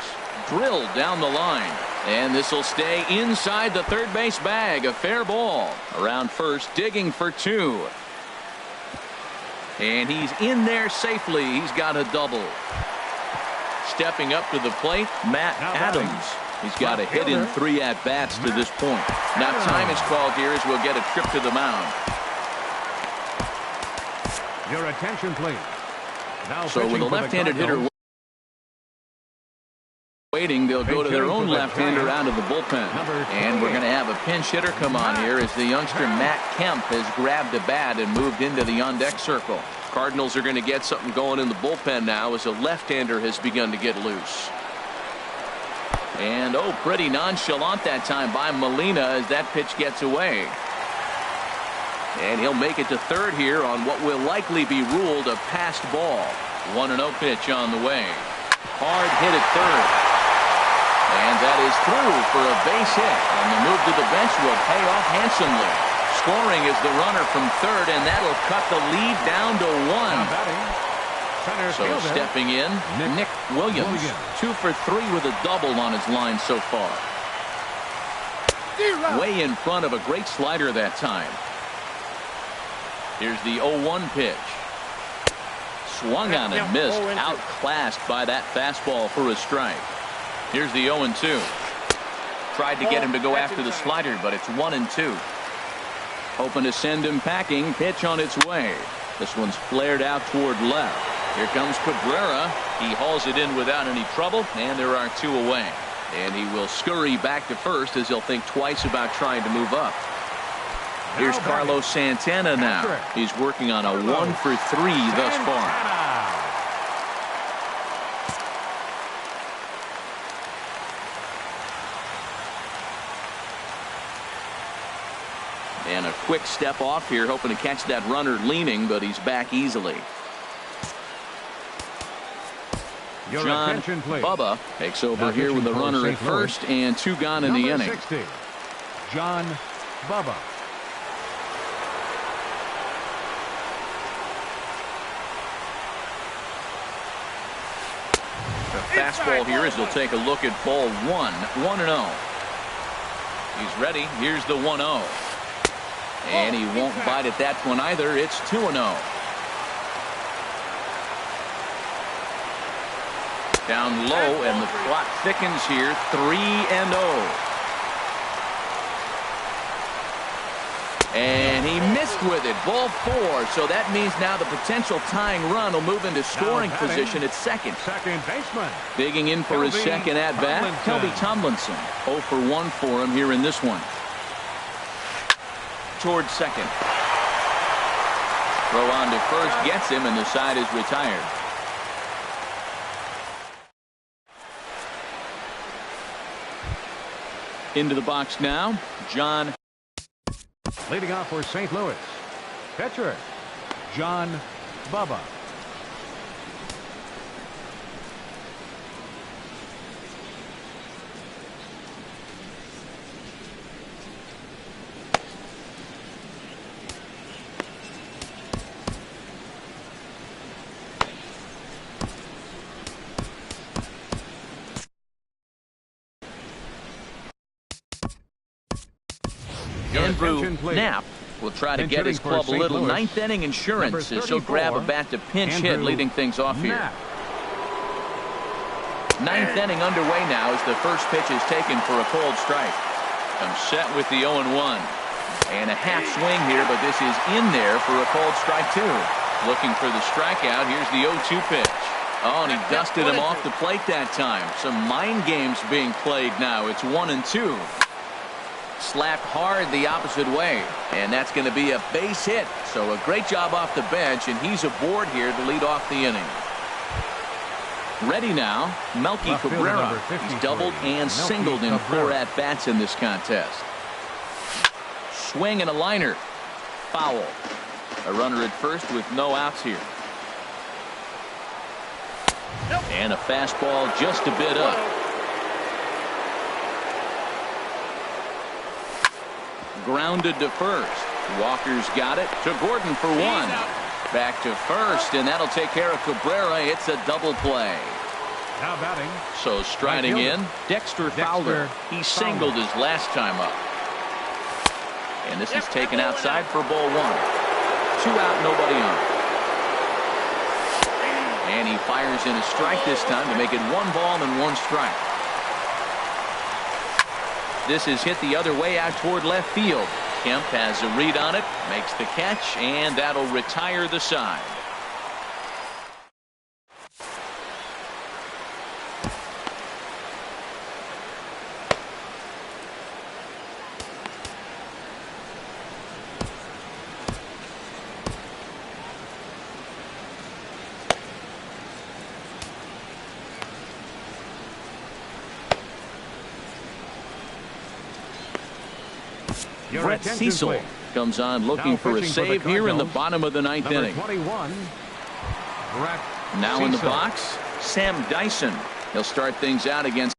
Speaker 1: Drilled down the line. And this will stay inside the third base bag. A fair ball. Around first, digging for 2. And he's in there safely. He's got a double. Stepping up to the plate, Matt Adams. He's got a hit in 3 at-bats to this point. Now time is called here as we'll get a trip to the mound.
Speaker 2: Your attention, please. Now
Speaker 1: so with a left-handed hitter waiting, they'll go to their own left-hander out of the bullpen. And we're going to have a pinch hitter come on here as the youngster Matt Kemp has grabbed a bat and moved into the on-deck circle. Cardinals are going to get something going in the bullpen now as a left-hander has begun to get loose. And pretty nonchalant that time by Molina as that pitch gets away. And he'll make it to third here on what will likely be ruled a passed ball. 1-0 pitch on the way. Hard hit at third. And that is through for a base hit, and the move to the bench will pay off handsomely. Scoring is the runner from third, and that'll cut the lead down to 1. So stepping in, Nick Williams. 2 for 3 with a double on his line so far. Way in front of a great slider that time. Here's the 0-1 pitch. Swung on and missed, outclassed by that fastball for a strike. Here's the 0-2. Tried to get him to go after the slider, but it's 1-2. Hoping to send him packing. Pitch on its way. This one's flared out toward left. Here comes Cabrera. He hauls it in without any trouble, and there are 2 away. And he will scurry back to first as he'll think twice about trying to move up. Here's Carlos Santana now. He's working on a 1 for 3 thus far. And a quick step off here, hoping to catch that runner leaning, but he's back easily. John Bubba takes over here with the runner at first and 2 gone in the inning.
Speaker 2: 60, John Bubba.
Speaker 1: The fastball here as he'll take a look at ball 1. 1-0. He's ready. Here's the 1-0. And he won't bite at that one either. It's 2-0. Down low, and the clock thickens here. 3-0. And he missed with it. Ball 4. So that means now the potential tying run will move into scoring position at second.
Speaker 2: Second baseman.
Speaker 1: Digging in for his second at-bat, Kelby Tomlinson. 0 for 1 for him here in this one. Towards second. Throw on to first gets him, and the side is retired. Into the box now, John.
Speaker 2: Leading off for St. Louis, pitcher John Bubba.
Speaker 1: Andrew Knapp will try to get his club a little ninth-inning insurance as he'll grab a bat to pinch hit, leading things off here. Ninth inning underway now as the first pitch is taken for a cold strike. I'm set with the 0-1. And a half swing here, but this is in there for a cold strike, too. Looking for the strikeout. Here's the 0-2 pitch. Oh, and he dusted him off the plate that time. Some mind games being played now. It's 1-2. Slapped hard the opposite way, and that's going to be a base hit. So a great job off the bench, and he's aboard here to lead off the inning. Ready now, Melky Cabrera. He's doubled and singled in 4 at-bats in this contest. Swing and a liner. Foul. A runner at first with no outs here. And a fastball just a bit up. Grounded to first. Walker's got it to Gordon for 1. Back to first, and that'll take care of Cabrera. It's a double play.
Speaker 2: Now batting.
Speaker 1: So striding in, Dexter Fowler. He singled his last time up. And this is taken outside for ball 1. 2 out, nobody on. And he fires in a strike this time to make it 1 ball and 1 strike. This is hit the other way out toward left field. Kemp has a read on it, makes the catch, and that'll retire the side. Brett Cecil comes on looking for a save here in the bottom of the 9th inning.
Speaker 2: 21,
Speaker 1: now in the box, Sam Dyson. He'll start things out against.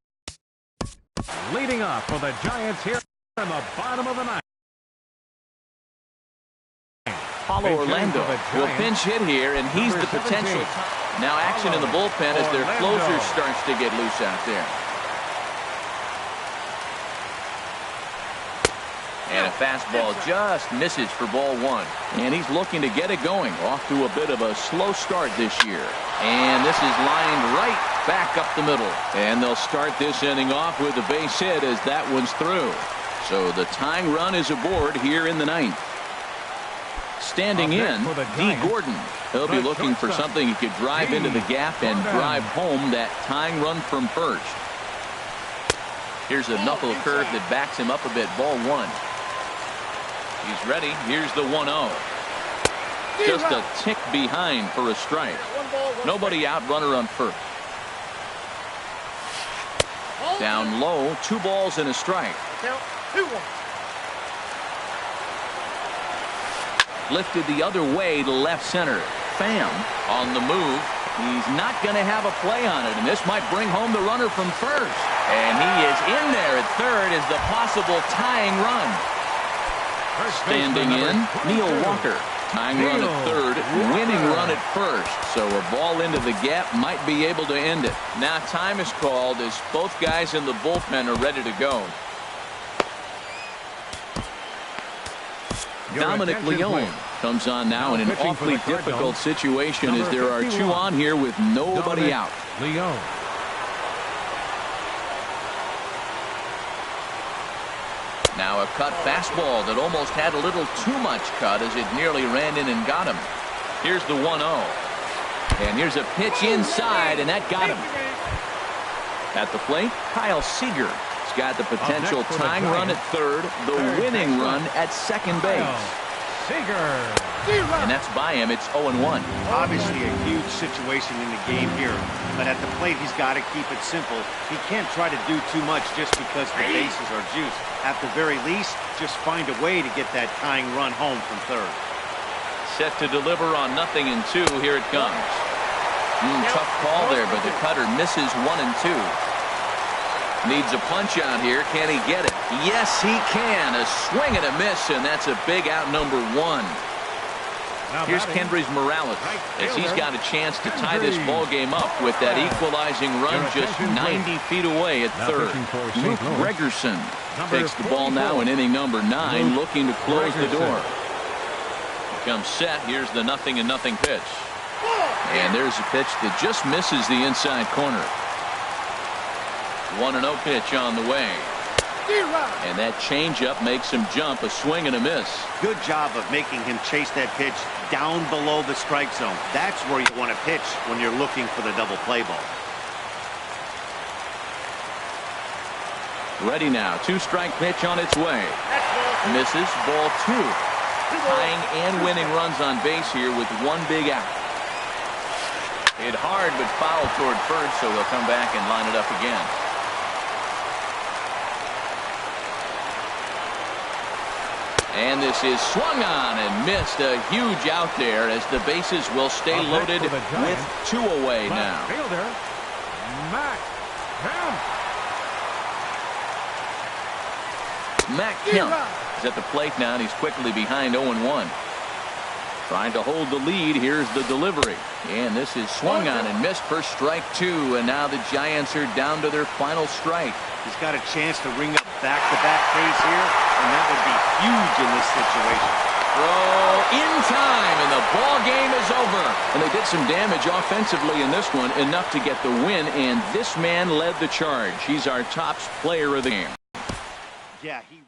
Speaker 2: Leading off for the Giants here in the bottom of the 9th.
Speaker 1: Paulo Orlando will pinch hit here, and he's the potential. Now action in the bullpen as their closer starts to get loose out there. And a fastball just misses for ball 1. And he's looking to get it going. Off to a bit of a slow start this year. And this is lined right back up the middle. And they'll start this inning off with a base hit as that one's through. So the tying run is aboard here in the 9th. Standing in, D. Gordon. He'll be looking for something he could drive into the gap and drive home that tying run from first. Here's a knuckle curve that backs him up a bit. Ball 1. He's ready. Here's the 1-0. Just a tick behind for a strike. Nobody out, runner on first. Down low, 2 balls and a strike. Lifted the other way to left center. Pham on the move. He's not going to have a play on it, and this might bring home the runner from first. And he is in there at third as the possible tying run. Standing in, Neil Walker. Tying run at third, winning run at first. So a ball into the gap might be able to end it. Now time is called as both guys in the bullpen are ready to go. Dominic Leone comes on now in an awfully difficult situation as there are 2 on here with nobody out.
Speaker 2: Leone.
Speaker 1: Now a cut fastball that almost had a little too much cut as it nearly ran in and got him. Here's the 1-0. And here's a pitch inside, and that got him. At the plate, Kyle Seager. He's got the potential tying run at third, the winning run at second base. And that's by him. It's 0-1.
Speaker 4: Obviously a huge situation in the game here, but at the plate he's got to keep it simple. He can't try to do too much just because the bases are juiced. At the very least, just find a way to get that tying run home from third.
Speaker 1: Set to deliver on 0-2. Here it comes. Tough call there, but the cutter misses 1-2. Needs a punch out here. Can he get it? Yes, he can. A swing and a miss, and that's a big out, number 1. Here's Kendrys Morales as he's got a chance to tie this ball game up with that equalizing run just 90 feet away at third. Luke Gregerson takes the ball now in inning number 9, looking to close the door. Comes set. Here's the 0-0 pitch. And there's a pitch that just misses the inside corner. 1-0 pitch on the way. And that changeup makes him jump, a swing and a miss.
Speaker 4: Good job of making him chase that pitch down below the strike zone. That's where you want to pitch when you're looking for the double play ball.
Speaker 1: Ready now. 2-strike pitch on its way. Misses. Ball 2. Tying and winning runs on base here with one big out. Hit hard but foul toward first, so he'll come back and line it up again. And this is swung on and missed. A huge out there as the bases will stay loaded with 2 away now. Matt Kemp is at the plate now, and he's quickly behind 0-1. Trying to hold the lead. Here's the delivery. And this is swung on and missed for strike 2. And now the Giants are down to their final strike.
Speaker 4: He's got a chance to ring up back-to-back Ks here, and that would be huge in this situation.
Speaker 1: Throw in time, and the ball game is over. And they did some damage offensively in this one, enough to get the win. And this man led the charge. He's our top player of the game.
Speaker 4: Yeah, he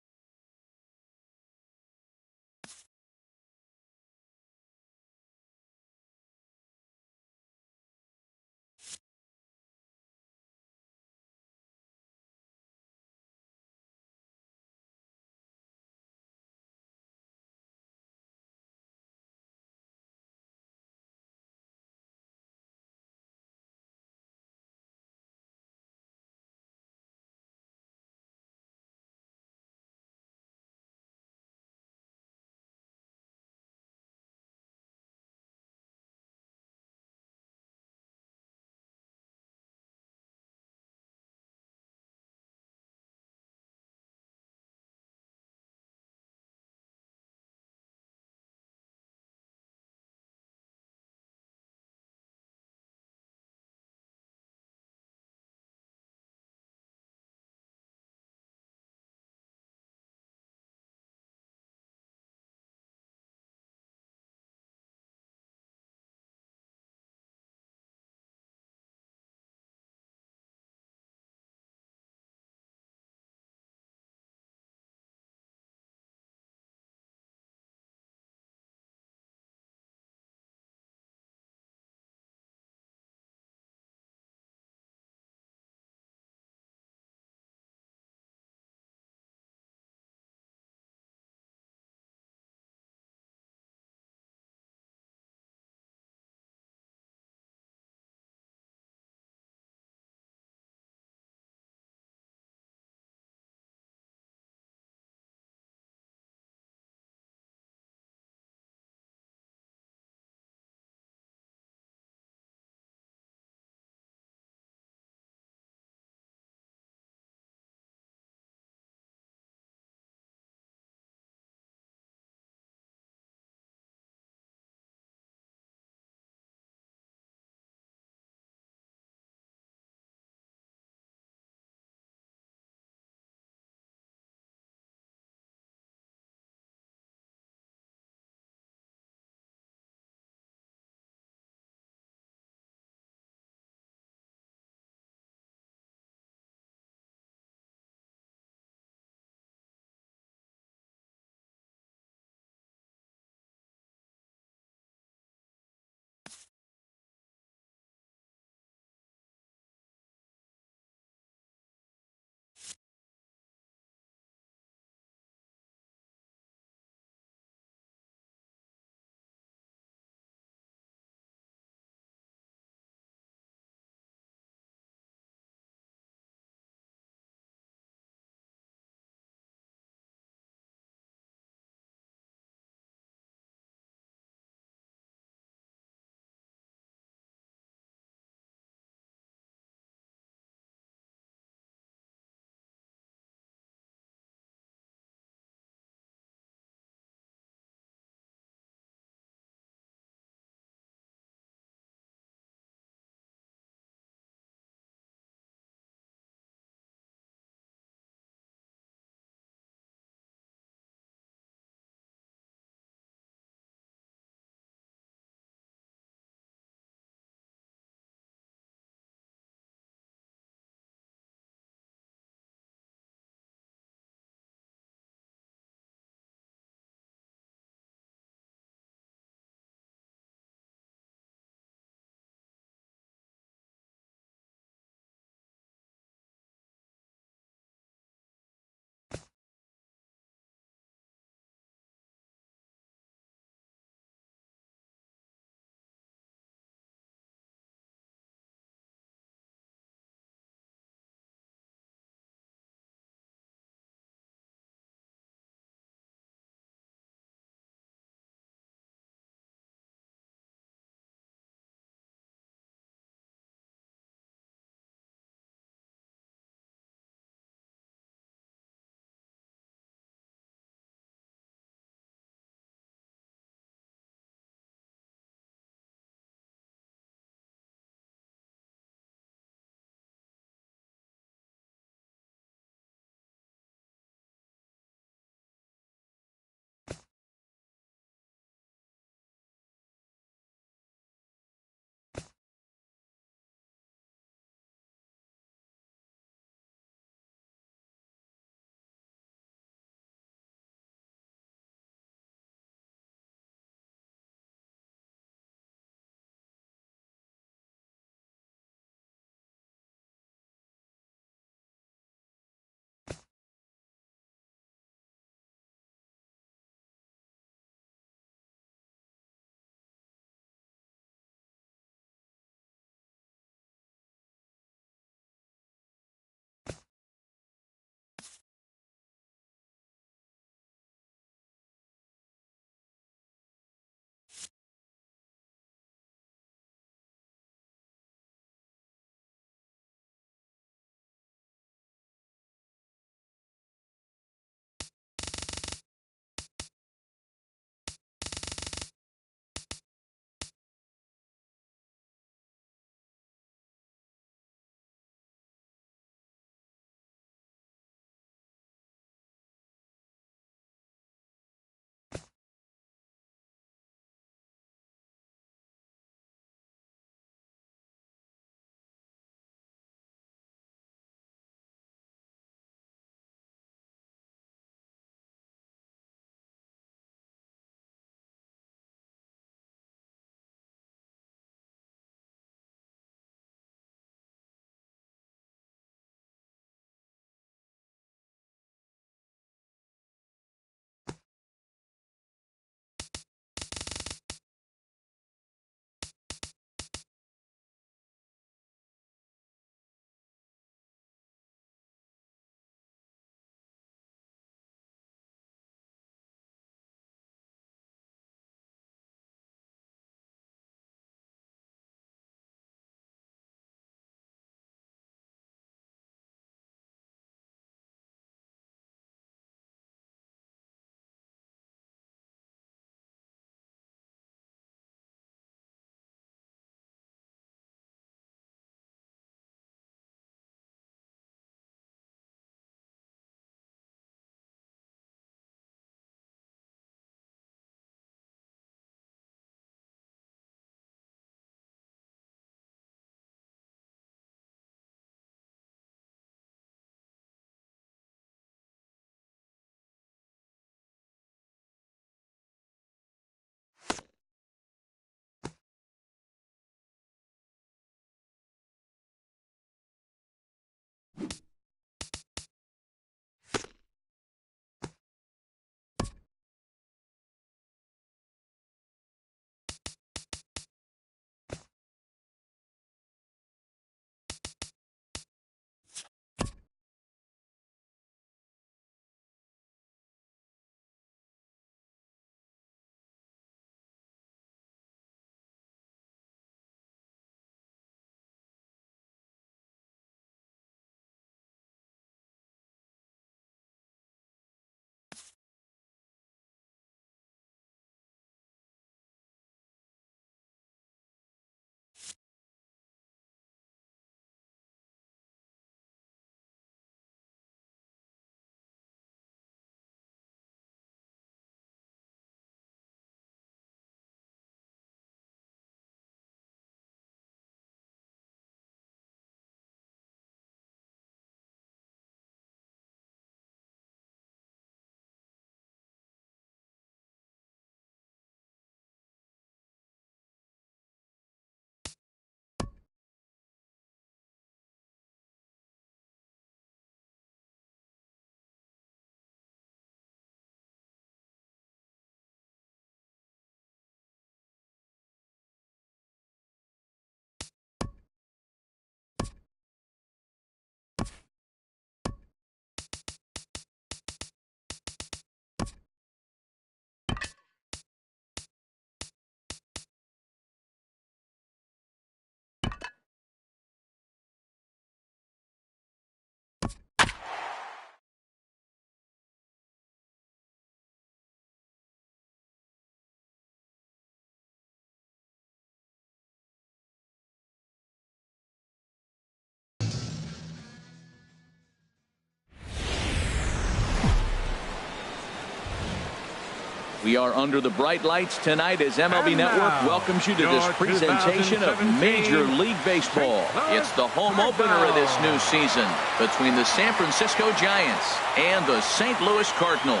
Speaker 1: We are under the bright lights tonight as MLB Network welcomes you to this presentation of Major League Baseball. It's the home opener of this new season between the San Francisco Giants and the St. Louis Cardinals.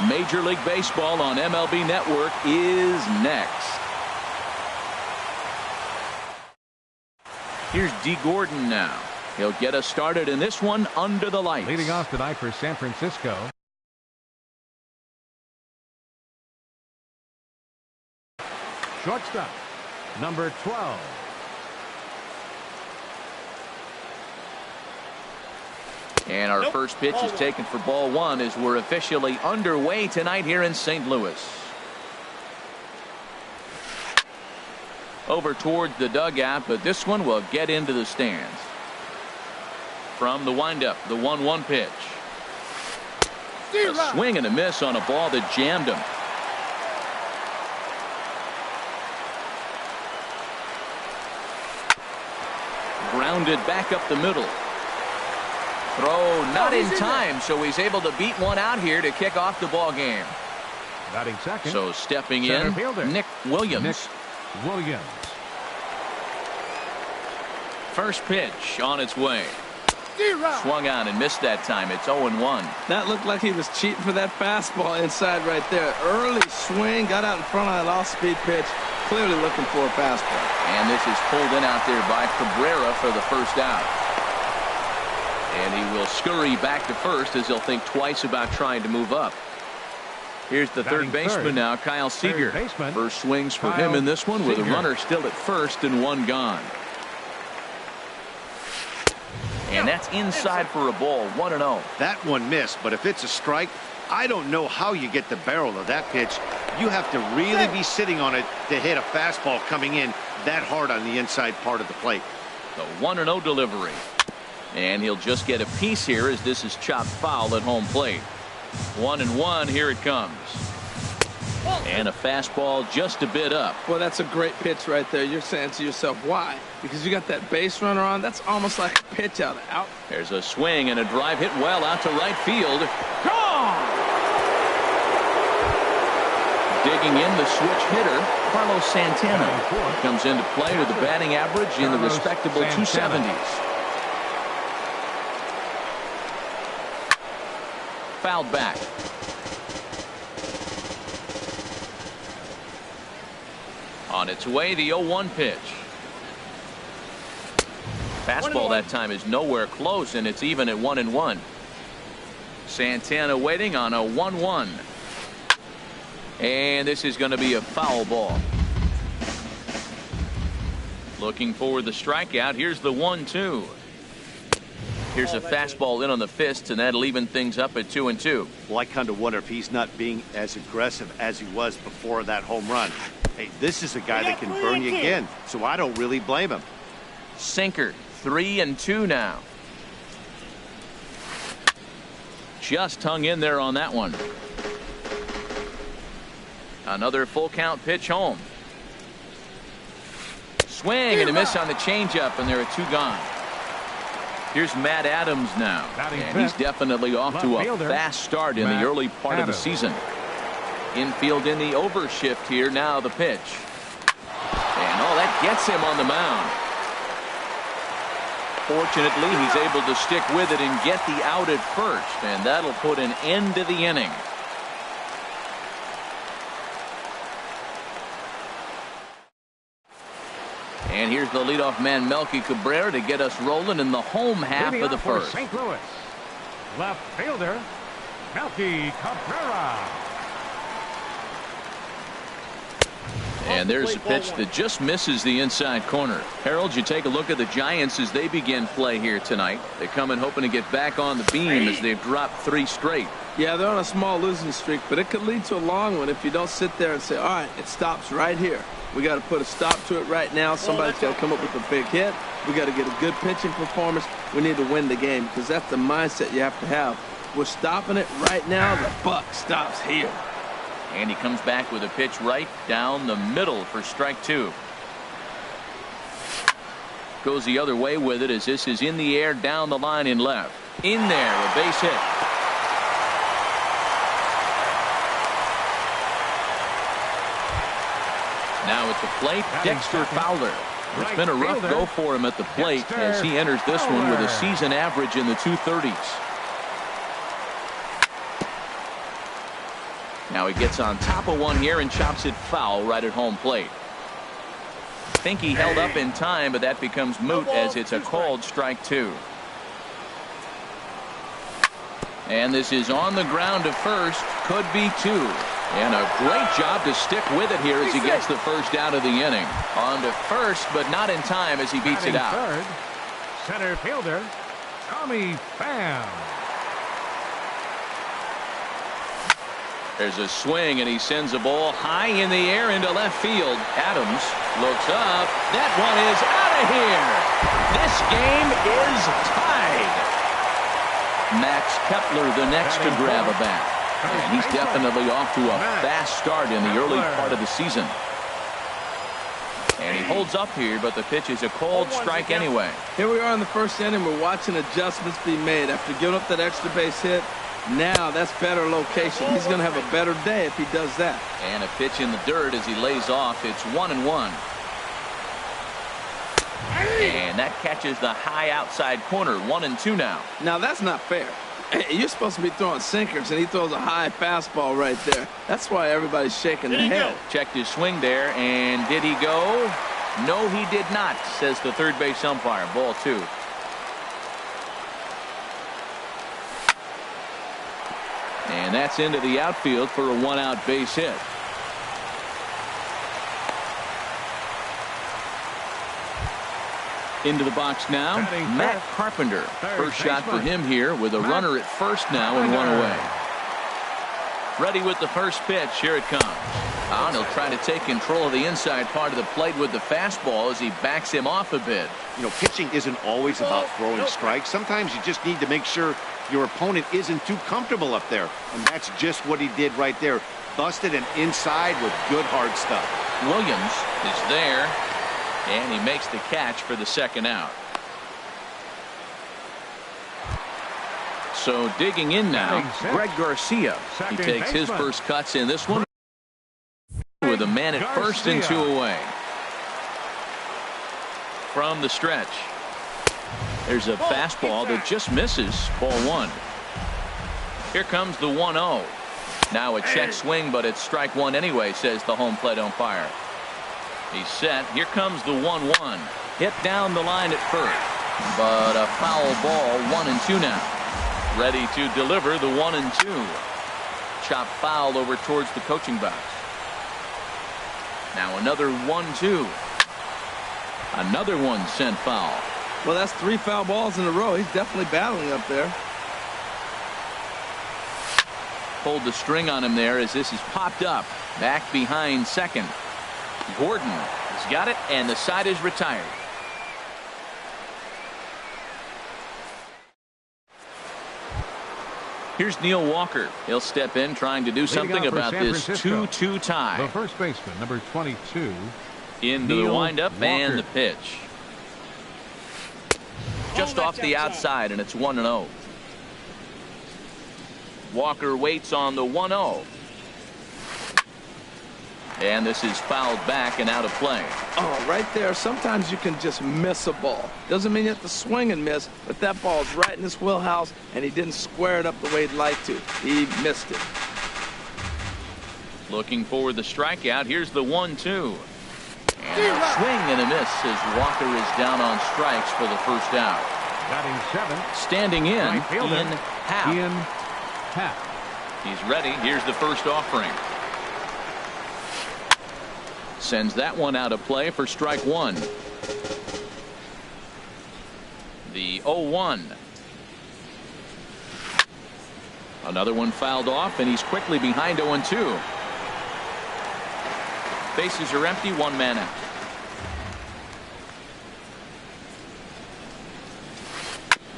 Speaker 1: Major League Baseball on MLB Network is next. Here's D. Gordon now. He'll get us started in this one under the lights.
Speaker 2: Leading off tonight for San Francisco. Shortstop, number 12.
Speaker 1: And our first pitch is taken for ball one as we're officially underway tonight here in St. Louis. Over towards the dugout, but this one will get into the stands. From the windup, the 1-1 pitch. A swing and a miss on a ball that jammed him. Grounded back up the middle. Throw not in time, so he's able to beat one out here to kick off the ball game.
Speaker 2: Batting second.
Speaker 1: So stepping in, Nick Williams. First pitch on its way. Swung on and missed that time. It's 0-1.
Speaker 3: That looked like he was cheating for that fastball inside right there. Early swing, got out in front of that off-speed pitch. Clearly looking for a fastball.
Speaker 1: And this is pulled in out there by Cabrera for the first out. And he will scurry back to first as he'll think twice about trying to move up. Here's the third baseman now, Kyle Seager. First swings for him in this one with a runner still at first and one gone. And that's inside for a ball, 1-0.
Speaker 4: That one missed, but if it's a strike, I don't know how you get the barrel of that pitch. You have to really be sitting on it to hit a fastball coming in that hard on the inside part of the plate.
Speaker 1: The 1-0 delivery. And he'll just get a piece here as this is chopped foul at home plate. 1-1, here it comes. And a fastball just a bit up.
Speaker 3: Well, that's a great pitch right there. You're saying to yourself, why? Because you got that base runner on. That's almost like a pitch out.
Speaker 1: There's a swing and a drive hit well out to right field. Gone! Digging in the switch hitter, Carlos Santana. Comes into play with a batting average in the respectable 270s. Fouled back. On its way, the 0-1 pitch. Fastball that time is nowhere close, and it's even at 1-1. Santana waiting on a 1-1. And this is going to be a foul ball. Looking for the strikeout. Here's the 1-2. Here's a fastball in on the fist, and that'll even things up at 2-2.
Speaker 4: Well, I kind of wonder if he's not being as aggressive as he was before that home run. Hey, this is a guy that can burn you again, so I don't really blame him.
Speaker 1: Sinker, 3-2 now. Just hung in there on that one. Another full count pitch home. Swing and a miss on the changeup, and there are two gone. Here's Matt Adams now, and he's definitely off to a fast start in the early part of the season. Infield in the overshift here. Now the pitch. And that gets him on the mound. Fortunately, he's able to stick with it and get the out at first, and that'll put an end to the inning. And here's the leadoff man, Melky Cabrera, to get us rolling in the home half of the first.
Speaker 2: St. Louis, left fielder, Melky Cabrera.
Speaker 1: And there's a pitch that just misses the inside corner. Harold, you take a look at the Giants as they begin play here tonight. They come in hoping to get back on the beam as they've dropped 3 straight.
Speaker 3: Yeah, they're on a small losing streak, but it could lead to a long one if you don't sit there and say, all right, it stops right here. We got to put a stop to it right now. Somebody's got to come up with a big hit. We got to get a good pitching performance. We need to win the game because that's the mindset you have to have. We're stopping it right now. The buck stops here.
Speaker 1: And he comes back with a pitch right down the middle for strike 2. Goes the other way with it as this is in the air down the line in left. In there, a base hit. Now at the plate, Dexter Fowler. It's been a rough go for him at the plate as he enters this one with a season average in the 230s. Now he gets on top of one here and chops it foul right at home plate. Think he held up in time, but that becomes moot as it's a called strike two. And this is on the ground to first. Could be two. And a great job to stick with it here as he gets the first out of the inning. On to first, but not in time as he beats it out.
Speaker 2: Third, center fielder, Tommy Pham.
Speaker 1: There's a swing, and he sends a ball high in the air into left field. Adams looks up. That one is out of here. This game is tied. Max Kepler the next to grab a bat. And he's definitely off to a fast start in the early part of the season. And he holds up here, but the pitch is a called strike anyway.
Speaker 3: Here we are in the first inning. We're watching adjustments be made after giving up that extra base hit. Now that's better location. He's going to have a better day if he does that.
Speaker 1: And a pitch in the dirt as he lays off. It's 1-1. And that catches the high outside corner. 1-2 now.
Speaker 3: Now that's not fair. You're supposed to be throwing sinkers, and he throws a high fastball right there. That's why everybody's shaking their head.
Speaker 1: Checked his swing there, and did he go? No, he did not, says the third base umpire. Ball two. And that's into the outfield for a one-out base hit. Into the box now, Matt Carpenter. First shot for him here with a runner at first now and one away. Ready with the first pitch. Here it comes. And he'll try to take control of the inside part of the plate with the fastball as he backs him off a bit.
Speaker 4: You know, pitching isn't always about throwing strikes. Sometimes you just need to make sure your opponent isn't too comfortable up there. And that's just what he did right there. Busted and inside with good hard stuff.
Speaker 1: Williams is there. And he makes the catch for the second out. So digging in now, Greg Garcia. He takes his first cuts in this one with a man at first and two away. From the stretch. There's a fastball that just misses. Ball one. Here comes the 1-0. Now a check swing, but it's strike one anyway, says the home plate umpire. He's set. Here comes the 1-1. Hit down the line at first. But a foul ball. 1-2 now. Ready to deliver the 1-2. Chop foul over towards the coaching box. Now another 1-2. Another one sent foul.
Speaker 3: Well, that's 3 foul balls in a row. He's definitely battling up there.
Speaker 1: Pulled the string on him there as this is popped up. Back behind second. Gordon has got it, and the side is retired. Here's Neil Walker. He'll step in trying to do something about this 2-2 tie.
Speaker 2: The first baseman, number 22.
Speaker 1: Into the windup and the pitch. Just off the outside, and it's 1-0. Walker waits on the 1-0. And this is fouled back and out of play.
Speaker 3: Oh, right there. Sometimes you can just miss a ball. Doesn't mean you have to swing and miss, but that ball's right in his wheelhouse, and he didn't square it up the way he'd like to. He missed it.
Speaker 1: Looking for the strikeout. Here's the 1-2. And a swing and a miss as Walker is down on strikes for the first out.
Speaker 2: Batting seventh.
Speaker 1: Standing in, Ian Happ.
Speaker 2: Ian Happ.
Speaker 1: He's ready. Here's the first offering. Sends that one out of play for strike one. The 0-1. Another one fouled off, and he's quickly behind 0-2. Bases are empty, one man out.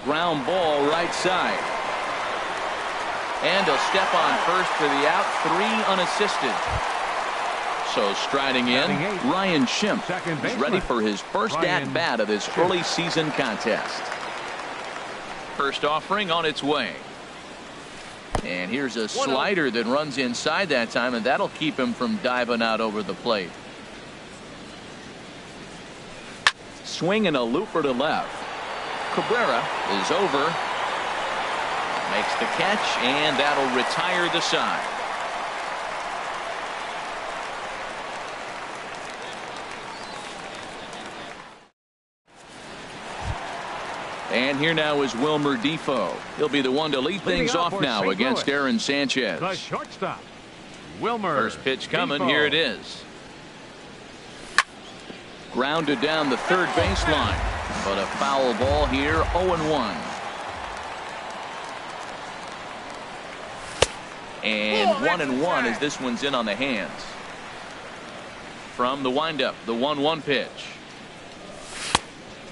Speaker 1: Ground ball right side. And he'll step on first for the out, 3 unassisted. So striding in, Ryan Schimpf is ready for his first at-bat of this early season contest. First offering on its way. And here's a slider that runs inside that time, and that'll keep him from diving out over the plate. swing and a looper to left. Cabrera is over. Makes the catch, and that'll retire the side. And here now is Wilmer Defoe. He'll be the one to lead things off now against Aaron Sanchez.
Speaker 2: The shortstop, Wilmer.
Speaker 1: First pitch coming.
Speaker 2: Defoe.
Speaker 1: Here it is. Grounded down the third baseline, but a foul ball here. 0-1. And 1-1 as this one's in on the hands. From the windup, the 1-1 pitch.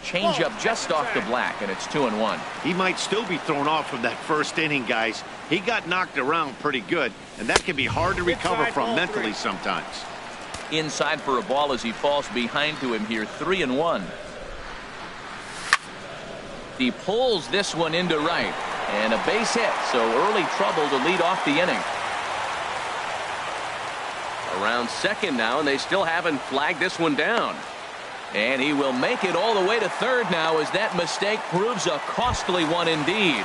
Speaker 1: Change up just off the black, and it's 2-1.
Speaker 4: He might still be thrown off from that first inning, guys. He got knocked around pretty good, and that can be hard to recover from mentally sometimes.
Speaker 1: Inside for a ball as he falls behind to him here. 3-1. He pulls this one into right, and a base hit, so early trouble to lead off the inning.
Speaker 5: Around second now, and they still haven't flagged this one down.
Speaker 1: And he will make it all the way to third now as that mistake proves a costly one indeed.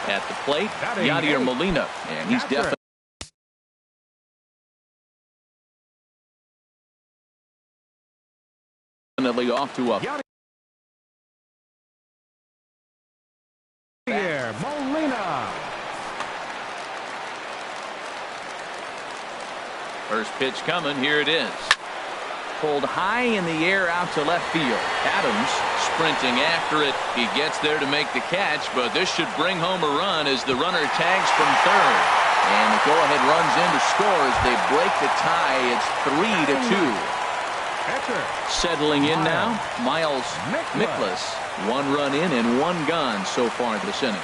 Speaker 1: At the plate, Yadier Molina, and he's definitely off to a
Speaker 2: Yadier Molina.
Speaker 1: First pitch coming. Here it is. Pulled high in the air out to left field. Adams sprinting after it. He gets there to make the catch, but this should bring home a run as the runner tags from third. And the go-ahead runs in to score as they break the tie. It's 3-2. Settling in now, Miles Mikolas. 1 run in and 1 gone so far this inning.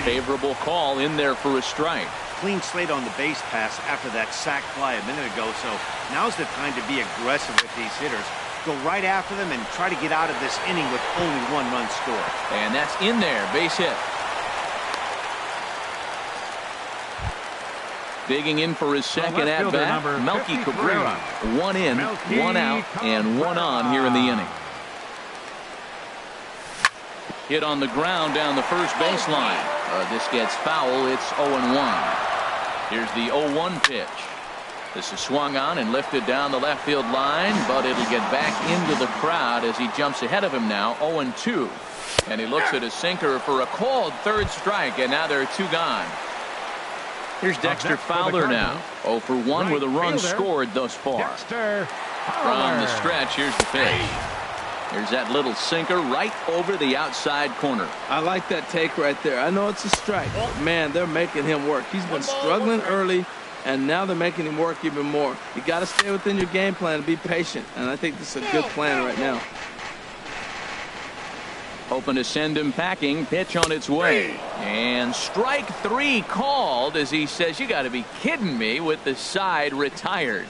Speaker 1: Favorable call in there for a strike.
Speaker 4: Clean slate on the base pass after that sac fly a minute ago, so now's the time to be aggressive with these hitters. Go right after them and try to get out of this inning with only 1 run scored.
Speaker 1: And that's in there, base hit. Digging in for his second at bat, Melky Cabrera. 1 in, 1 out, and 1 on here in the inning. Hit on the ground down the first baseline. This gets foul. It's 0-1. Here's the 0-1 pitch. This is swung on and lifted down the left field line, but it'll get back into the crowd as he jumps ahead of him now. 0-2. And he looks at a sinker for a called third strike, and now there are 2 gone. Here's Dexter Fowler now. 0 for 1 with a run scored thus far. From the stretch, here's the pitch. There's that little sinker right over the outside corner.
Speaker 3: I like that take right there. I know it's a strike, but man, they're making him work. He's been struggling early, and now they're making him work even more. You got to stay within your game plan and be patient, and I think this is a good plan right now.
Speaker 1: Hoping to send him packing. Pitch on its way. And strike 3 called as he says, you got to be kidding me, with the side retired.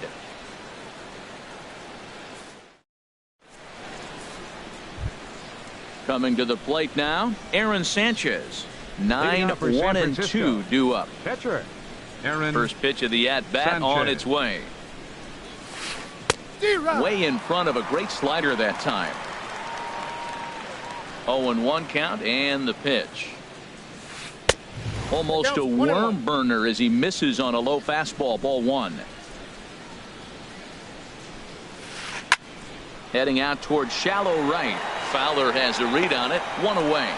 Speaker 1: Coming to the plate now, Aaron Sanchez. 9-1-2 due up.
Speaker 2: Pitcher, Aaron.
Speaker 1: First pitch of the at-bat on its way. Way in front of a great slider that time. 0-1 count and the pitch. Almost a worm burner as he misses on a low fastball. Ball 1. Heading out towards shallow right. Fowler has a read on it. 1 away.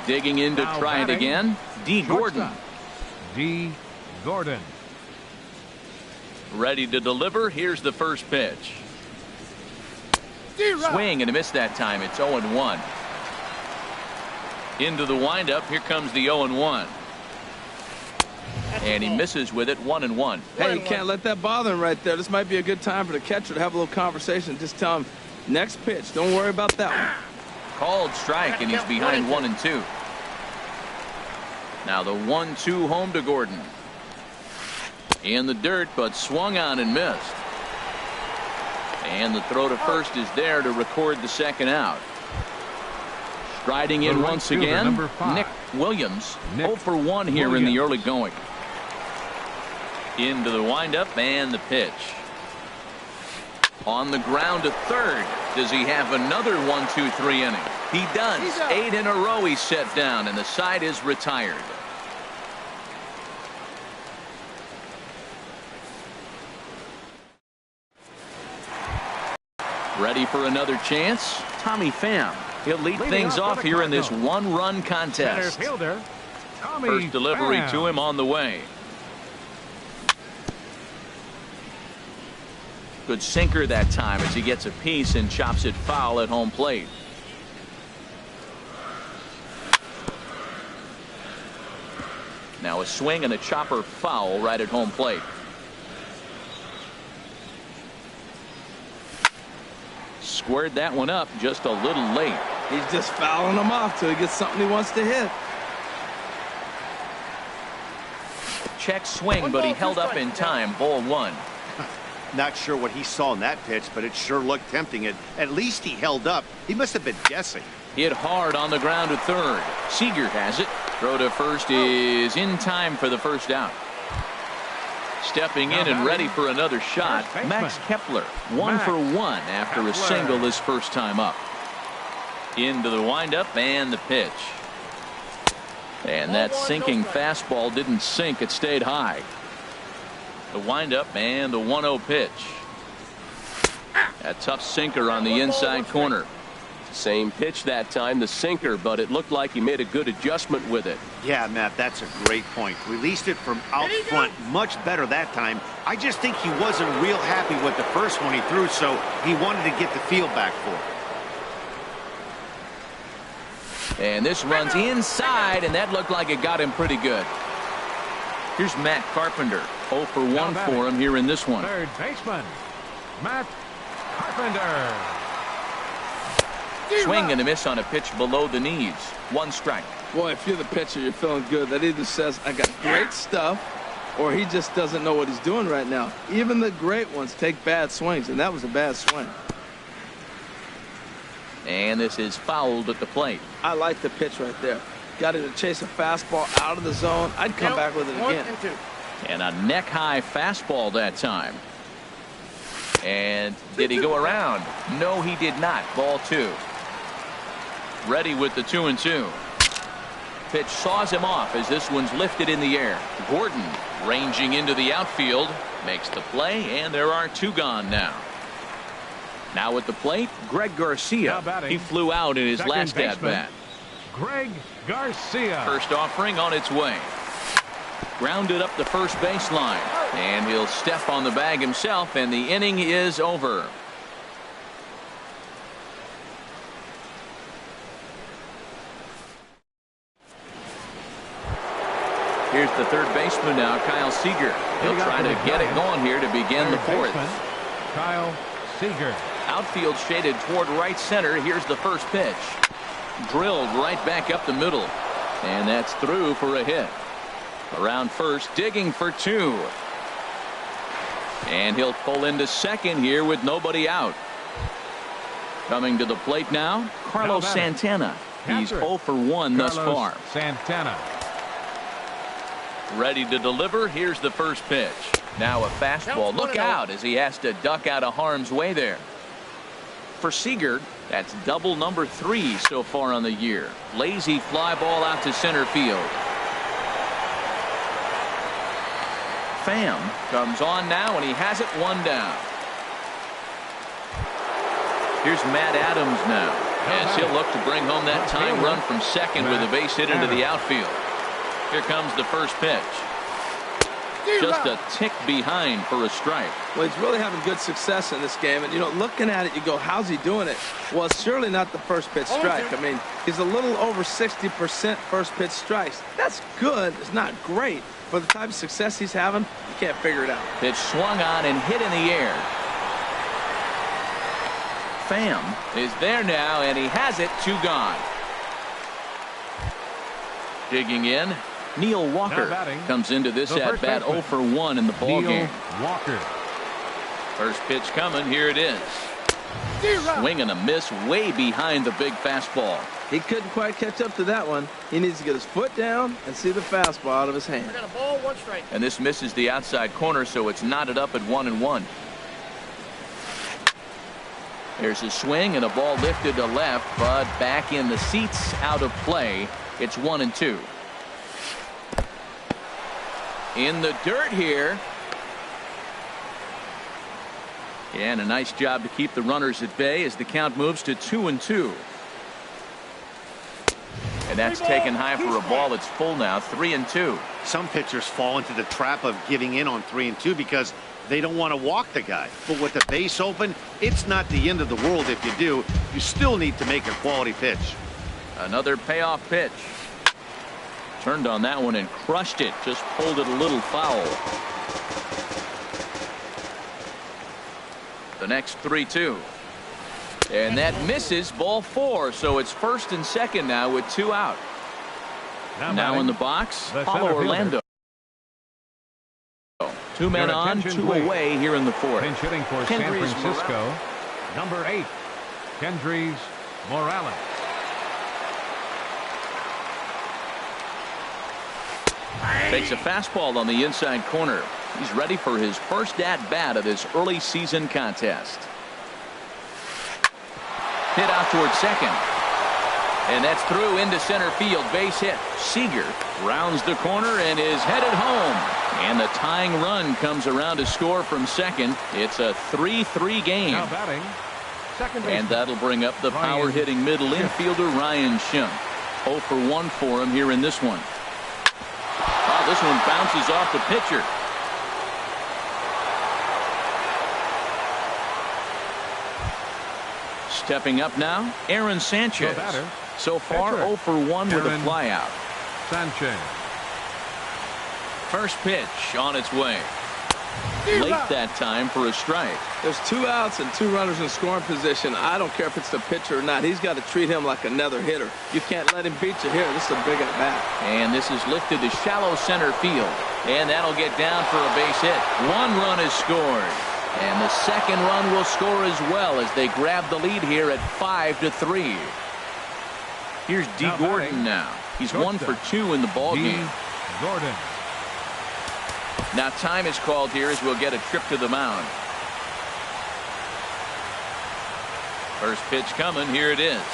Speaker 1: Digging in to try it again. D. Gordon.
Speaker 2: D. Gordon.
Speaker 1: Ready to deliver. Here's the first pitch. Swing and a miss that time. It's 0-1. Into the windup. Here comes the 0-1. And he misses with it. 1-1.
Speaker 3: Hey, you can't let that bother him right there. This might be a good time for the catcher to have a little conversation. Just tell him, next pitch. Don't worry about that one.
Speaker 1: Called strike, and he's behind 1-2. Now the 1-2 home to Gordon. In the dirt, but swung on and missed. And the throw to first is there to record the second out. Striding in once again, Nick Williams. 0 for 1 here in the early going. Into the windup and the pitch. On the ground to third. Does he have another 1-2-3 inning? He does. 8 in a row he's set down, and the side is retired. Ready for another chance? Tommy Pham. He'll lead things off here in this one-run contest. First delivery to him on the way. Good sinker that time as he gets a piece and chops it foul at home plate. Now a swing and a chopper foul right at home plate. Squared that one up just a little late.
Speaker 3: He's just fouling them off till he gets something he wants to hit.
Speaker 1: Check swing, but he held up in time. Ball 1.
Speaker 4: Not sure what he saw in that pitch, but it sure looked tempting. At least he held up. He must have been guessing.
Speaker 1: Hit hard on the ground to third. Seager has it. Throw to first is in time for the first out. Stepping in and ready for another shot, Max Kepler. 1 for 1 after a single his first time up. Into the windup and the pitch. And that sinking fastball didn't sink. It stayed high. The windup and the 1-0 pitch. A tough sinker on the inside corner.
Speaker 5: Same pitch that time, the sinker, but it looked like he made a good adjustment with it.
Speaker 4: Yeah, Matt, that's a great point. Released it from out front much better that time. I just think he wasn't real happy with the first one he threw, so he wanted to get the feel back for it.
Speaker 1: And this runs inside, and that looked like it got him pretty good. Here's Matt Carpenter. 0 for 1 for him here in this one.
Speaker 2: Third baseman, Matt Carpenter.
Speaker 1: Swing and a miss on a pitch below the knees. 1 strike.
Speaker 3: Boy, if you're the pitcher, you're feeling good. That either says, I got great stuff, or he just doesn't know what he's doing right now. Even the great ones take bad swings, and that was a bad swing.
Speaker 1: And this is fouled at the plate.
Speaker 3: I like the pitch right there. Got him to chase a fastball out of the zone. I'd come back with it again.
Speaker 1: And a neck-high fastball that time. And did he go around? No, he did not. Ball 2. Ready with the 2-2. Pitch saws him off as this one's lifted in the air. Gordon ranging into the outfield. Makes the play, and there are 2 gone now. Now at the plate, Greg Garcia. He flew out in his last at-bat.
Speaker 2: Greg Garcia.
Speaker 1: First offering on its way. Grounded up the first baseline. And he'll step on the bag himself, and the inning is over. Here's the third baseman now, Kyle Seager. He'll try to get it going here to begin the 4th.
Speaker 2: Kyle Seager.
Speaker 1: Outfield shaded toward right center. Here's the first pitch. Drilled right back up the middle. And that's through for a hit. Around first, digging for 2. And he'll pull into second here with nobody out. Coming to the plate now, Carlos Santana. He's 0 for 1 thus far.
Speaker 2: Santana.
Speaker 1: Ready to deliver. Here's the first pitch. Now a fastball. Look out as he has to duck out of harm's way there. For Seager, that's double number 3 so far on the year. Lazy fly ball out to center field. Pham comes on now, and he has it 1 down. Here's Matt Adams now, as he'll look to bring home that tying run from second with a base hit into the outfield. Here comes the first pitch. Just a tick behind for a strike.
Speaker 3: Well, he's really having good success in this game. And, you know, looking at it, you go, how's he doing it? Well, it's surely not the first pitch strike. I mean, he's a little over 60% first pitch strikes. That's good. It's not great. For the type of success he's having, you can't figure it out.
Speaker 1: Pitch swung on and hit in the air. Pham is there now, and he has it. 2 gone. Digging in, Neil Walker comes into this at-bat 0 for 1 in the ballgame.
Speaker 2: Walker.
Speaker 1: First pitch coming. Here it is. Swing and a miss way behind the big fastball.
Speaker 3: He couldn't quite catch up to that one. He needs to get his foot down and see the fastball out of his hand.
Speaker 6: I got a ball, 1 strike.
Speaker 1: And this misses the outside corner, so it's knotted up at 1-1. There's a swing and a ball lifted to left, but back in the seats, out of play. It's 1-2. In the dirt here. And a nice job to keep the runners at bay as the count moves to 2-2. And that's taken high for a ball. It's full now, 3-2.
Speaker 4: Some pitchers fall into the trap of giving in on 3-2 because they don't want to walk the guy. But with the base open, it's not the end of the world if you do. You still need to make a quality pitch.
Speaker 1: Another payoff pitch. Turned on that one and crushed it. Just pulled it a little foul. The next 3-2. And that misses, ball 4. So it's first and second now with 2 out. Now in the box, Paulo Orlando. 2 men on, 2 away here in the 4th.
Speaker 2: Pinch hitting for San Francisco, number 8, Kendrys Morales.
Speaker 1: Takes a fastball on the inside corner. He's ready for his first at-bat of this early season contest. Hit out towards second. And that's through into center field. Base hit. Seager rounds the corner and is headed home. And the tying run comes around to score from second. It's a 3-3 game.
Speaker 2: Now batting, second baseman.
Speaker 1: And that'll bring up the power-hitting middle infielder Ryan Schimpf. 0 for 1 for him here in this one. Oh, this one bounces off the pitcher. Stepping up now, Aaron Sanchez. So far, 0 for 1 with a flyout.
Speaker 2: Sanchez.
Speaker 1: First pitch on its way. Late that time for a strike.
Speaker 3: There's 2 outs and 2 runners in scoring position. I don't care if it's the pitcher or not. He's got to treat him like another hitter. You can't let him beat you here. This is a big at bat.
Speaker 1: And this is lifted to shallow center field. And that'll get down for a base hit. 1 run is scored. And the second run will score as well as they grab the lead here at 5-3. Here's D. Gordon now. He's 1 for 2 in the ball game.
Speaker 2: Gordon.
Speaker 1: Now time is called here as we'll get a trip to the mound. First pitch coming. Here it is.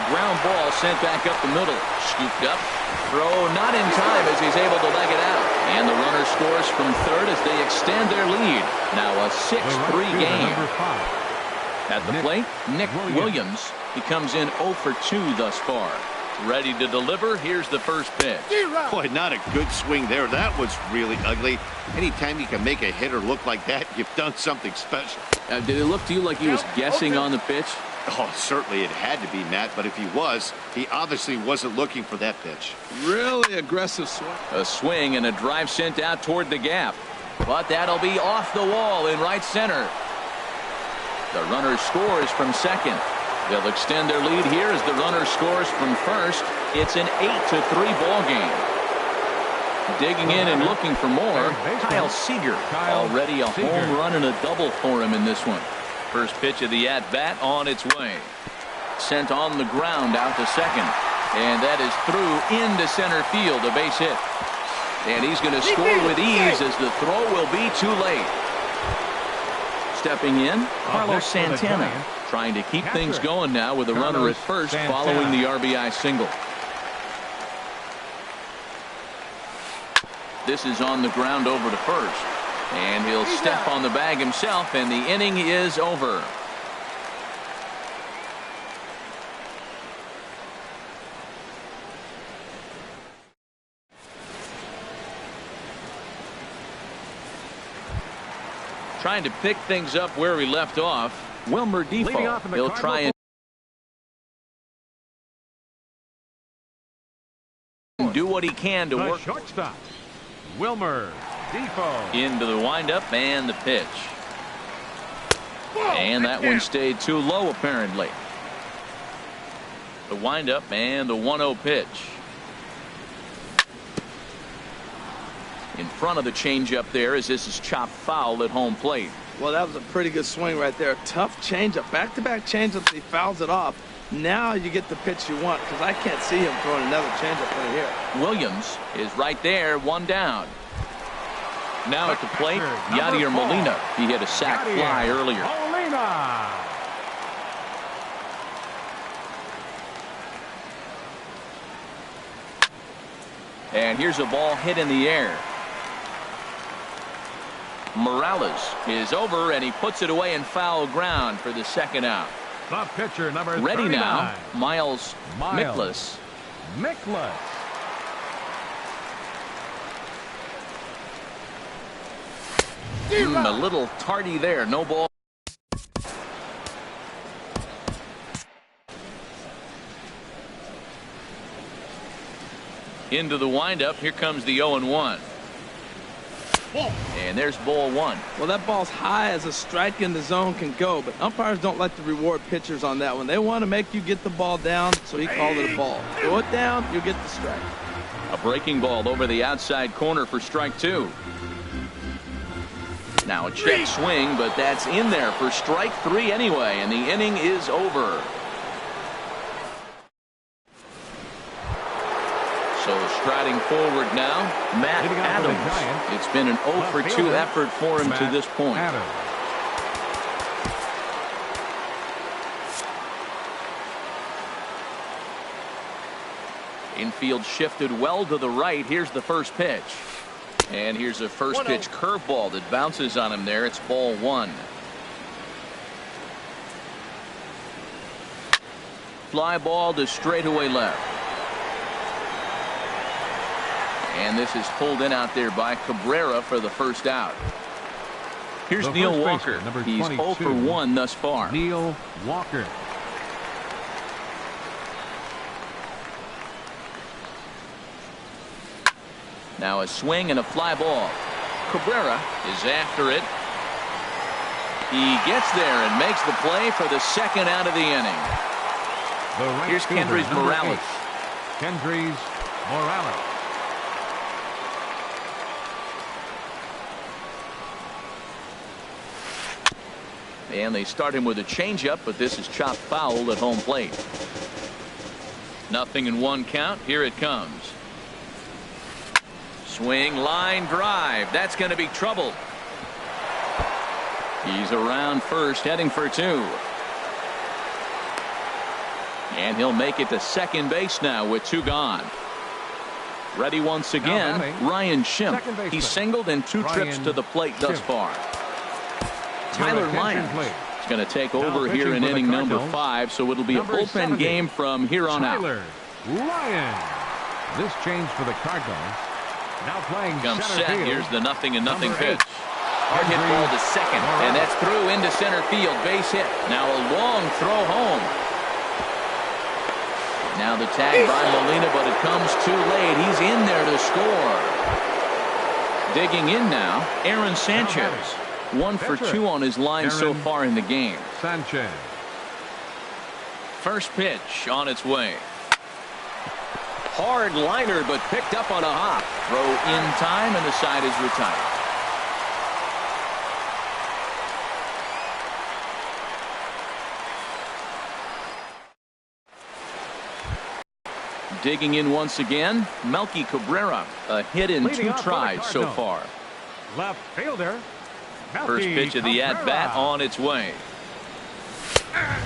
Speaker 1: Ground ball sent back up the middle. Scooped up. Throw not in time as he's able to leg it out. And the runner scores from third as they extend their lead. Now a 6-3 game. At the plate, Nick Williams. He comes in 0 for 2 thus far. Ready to deliver. Here's the first pitch.
Speaker 4: Boy, not a good swing there. That was really ugly. Anytime you can make a hitter look like that, you've done something special.
Speaker 1: Did it look to you like he was guessing on the pitch?
Speaker 4: Oh, certainly it had to be, Matt, but if he was, he obviously wasn't looking for that pitch.
Speaker 3: Really aggressive swing.
Speaker 1: A swing and a drive sent out toward the gap. But that'll be off the wall in right center. The runner scores from second. They'll extend their lead here as the runner scores from first. It's an 8-3 ball game. Digging in and looking for more, Kyle Seager. Already a home run and a double for him in this one. First pitch of the at-bat on its way. Sent on the ground out to second. And that is through into center field, a base hit. And he's going to score with ease as the throw will be too late. Stepping in, Carlos Santana. Trying to keep things going now with a runner at first following the RBI single. This is on the ground over to first. And he'll step on the bag himself, and the inning is over. Trying to pick things up where we left off. Wilmer Defoe. He'll try and do what he can to work.
Speaker 2: Shortstop, Wilmer Defoe.
Speaker 1: Into the windup and the pitch. And that one stayed too low apparently. The windup and the 1-0 pitch. In front of the changeup there as this is chopped foul at home plate.
Speaker 3: Well, that was a pretty good swing right there. Tough changeup. Back-to-back changeups. He fouls it off. Now you get the pitch you want because I can't see him throwing another changeup right here.
Speaker 1: Williams is right there, 1 down. Now at the plate, Yadier Molina. He hit a sac fly earlier.
Speaker 2: Molina.
Speaker 1: And here's a ball hit in the air. Morales is over, and he puts it away in foul ground for the second out.
Speaker 2: The pitcher, number
Speaker 1: Ready
Speaker 2: 39.
Speaker 1: now, Miles Mikolas. A little tardy there. No ball. Into the windup. Here comes the 0-1. And there's ball one.
Speaker 3: Well, that ball's high as a strike in the zone can go, but umpires don't like to reward pitchers on that one. They want to make you get the ball down, so he called it a ball. Throw it down, you'll get the strike.
Speaker 1: A breaking ball over the outside corner for strike two. Now a check swing, but that's in there for strike three anyway, and the inning is over. So striding forward now, Matt Adams. It's been an 0-for-2 effort for him to this point. Infield shifted well to the right. Here's the first pitch. And here's a first pitch curveball that bounces on him there. It's ball one. Fly ball to straightaway left. And this is pulled in out there by Cabrera for the first out. Here's Neil Walker. He's 0 for 1 thus far.
Speaker 2: Neil Walker.
Speaker 1: Now a swing and a fly ball. Cabrera is after it. He gets there and makes the play for the second out of the inning. Here's Kendrys Morales.
Speaker 2: Kendrys Morales.
Speaker 1: And they start him with a changeup, but this is chopped foul at home plate. 0-1 count. Here it comes. Swing, line drive. That's going to be trouble. He's around first, heading for two. And he'll make it to second base now with two gone. Ready once again, Ryan Schimpf. He's singled in 2 trips to the plate thus far. Tyler Lyons is going to take over here in inning number 5, so it'll be a bullpen game from here on out.
Speaker 2: Tyler Lyons. This change for the Cardinals. Now playing
Speaker 1: comes
Speaker 2: center
Speaker 1: set.
Speaker 2: field.
Speaker 1: Here's the 0-0 pitch. Hard hit ball to second, and that's through into center field. Base hit. Now a long throw home. Now the tag by Molina, but it comes too late. He's in there to score. Digging in now, Aaron Sanchez. 1 for 2 on his line so far in the game.
Speaker 2: Sanchez.
Speaker 1: First pitch on its way.
Speaker 5: Hard liner, but picked up on a hop.
Speaker 1: Throw in time, and the side is retired. Digging in once again, Melky Cabrera. A hit in 2 tries so far.
Speaker 2: Left fielder.
Speaker 1: First pitch of the at-bat on its way.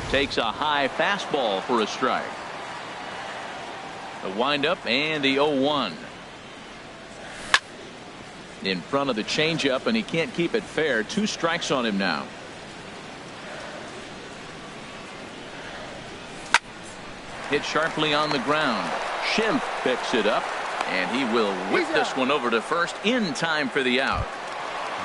Speaker 1: Takes a high fastball for a strike. The windup and the 0-1. In front of the changeup, and he can't keep it fair. 2 strikes on him now. Hit sharply on the ground. Schimpf picks it up, and he will whip this one over to first in time for the out.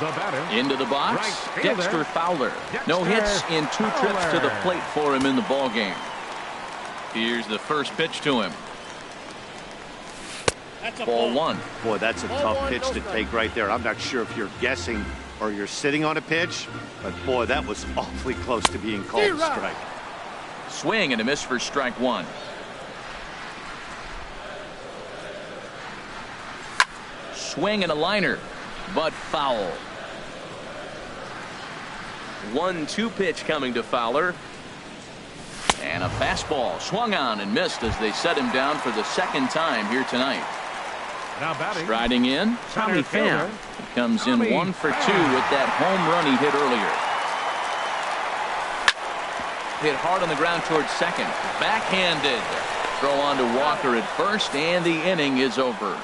Speaker 2: The batter.
Speaker 1: Into the box, Dexter Fowler. No hits in 2 trips to the plate for him in the ball game. Here's the first pitch to him. Ball 1.
Speaker 4: Boy, that's a tough pitch to take right there. I'm not sure if you're guessing or you're sitting on a pitch, but boy, that was awfully close to being called a strike.
Speaker 1: Swing and a miss for strike 1. Swing and a liner, but foul. 1-2 pitch coming to Fowler. And a fastball swung on and missed as they set him down for the second time here tonight.
Speaker 2: Now batting.
Speaker 1: Striding in, Tommy Pham. He comes in 1 for 2 with that home run he hit earlier. Hit hard on the ground towards second. Backhanded. Throw on to Walker at first, and the inning is over.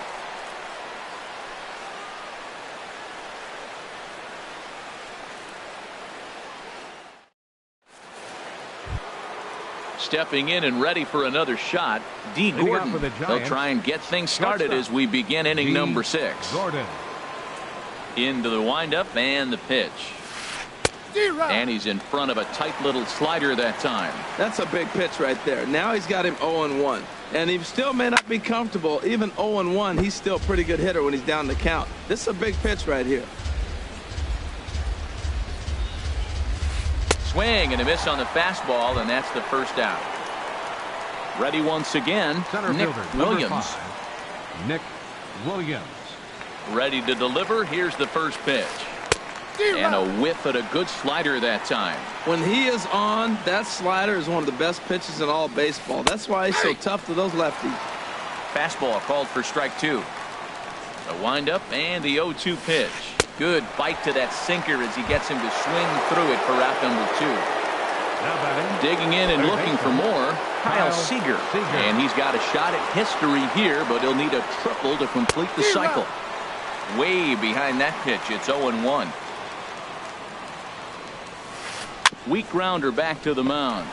Speaker 1: stepping in and ready for another shot. D.
Speaker 2: Leading off
Speaker 1: Gordon.
Speaker 2: for the
Speaker 1: They'll
Speaker 2: Giants,
Speaker 1: try and get things started
Speaker 2: shortstop,
Speaker 1: as we begin inning
Speaker 2: D.
Speaker 1: number 6.
Speaker 2: Gordon.
Speaker 1: Into the windup and the pitch. And he's in front of a tight little slider that time.
Speaker 3: That's a big pitch right there. Now he's got him 0-1. And he still may not be comfortable. Even 0-1, he's still a pretty good hitter when he's down the count. This is a big pitch right here.
Speaker 1: Swing and a miss on the fastball, and that's the first out. Ready once again,
Speaker 2: Center
Speaker 1: Nick
Speaker 2: fielder, number
Speaker 1: Williams.
Speaker 2: 5, Nick Williams.
Speaker 1: Ready to deliver. Here's the first pitch. And a whiff at a good slider that time.
Speaker 3: When he is on, that slider is one of the best pitches in all baseball. That's why he's so tough to those lefties.
Speaker 1: Fastball called for strike 2. The windup and the 0-2 pitch. Good bite to that sinker as he gets him to swing through it for out number 2.
Speaker 2: Now batting,
Speaker 1: Digging in and looking for more, Kyle Seager.
Speaker 2: Seager.
Speaker 1: And he's got a shot at history here, but he'll need a triple to complete the cycle. Way behind that pitch, it's 0-1. Weak grounder back to the mound.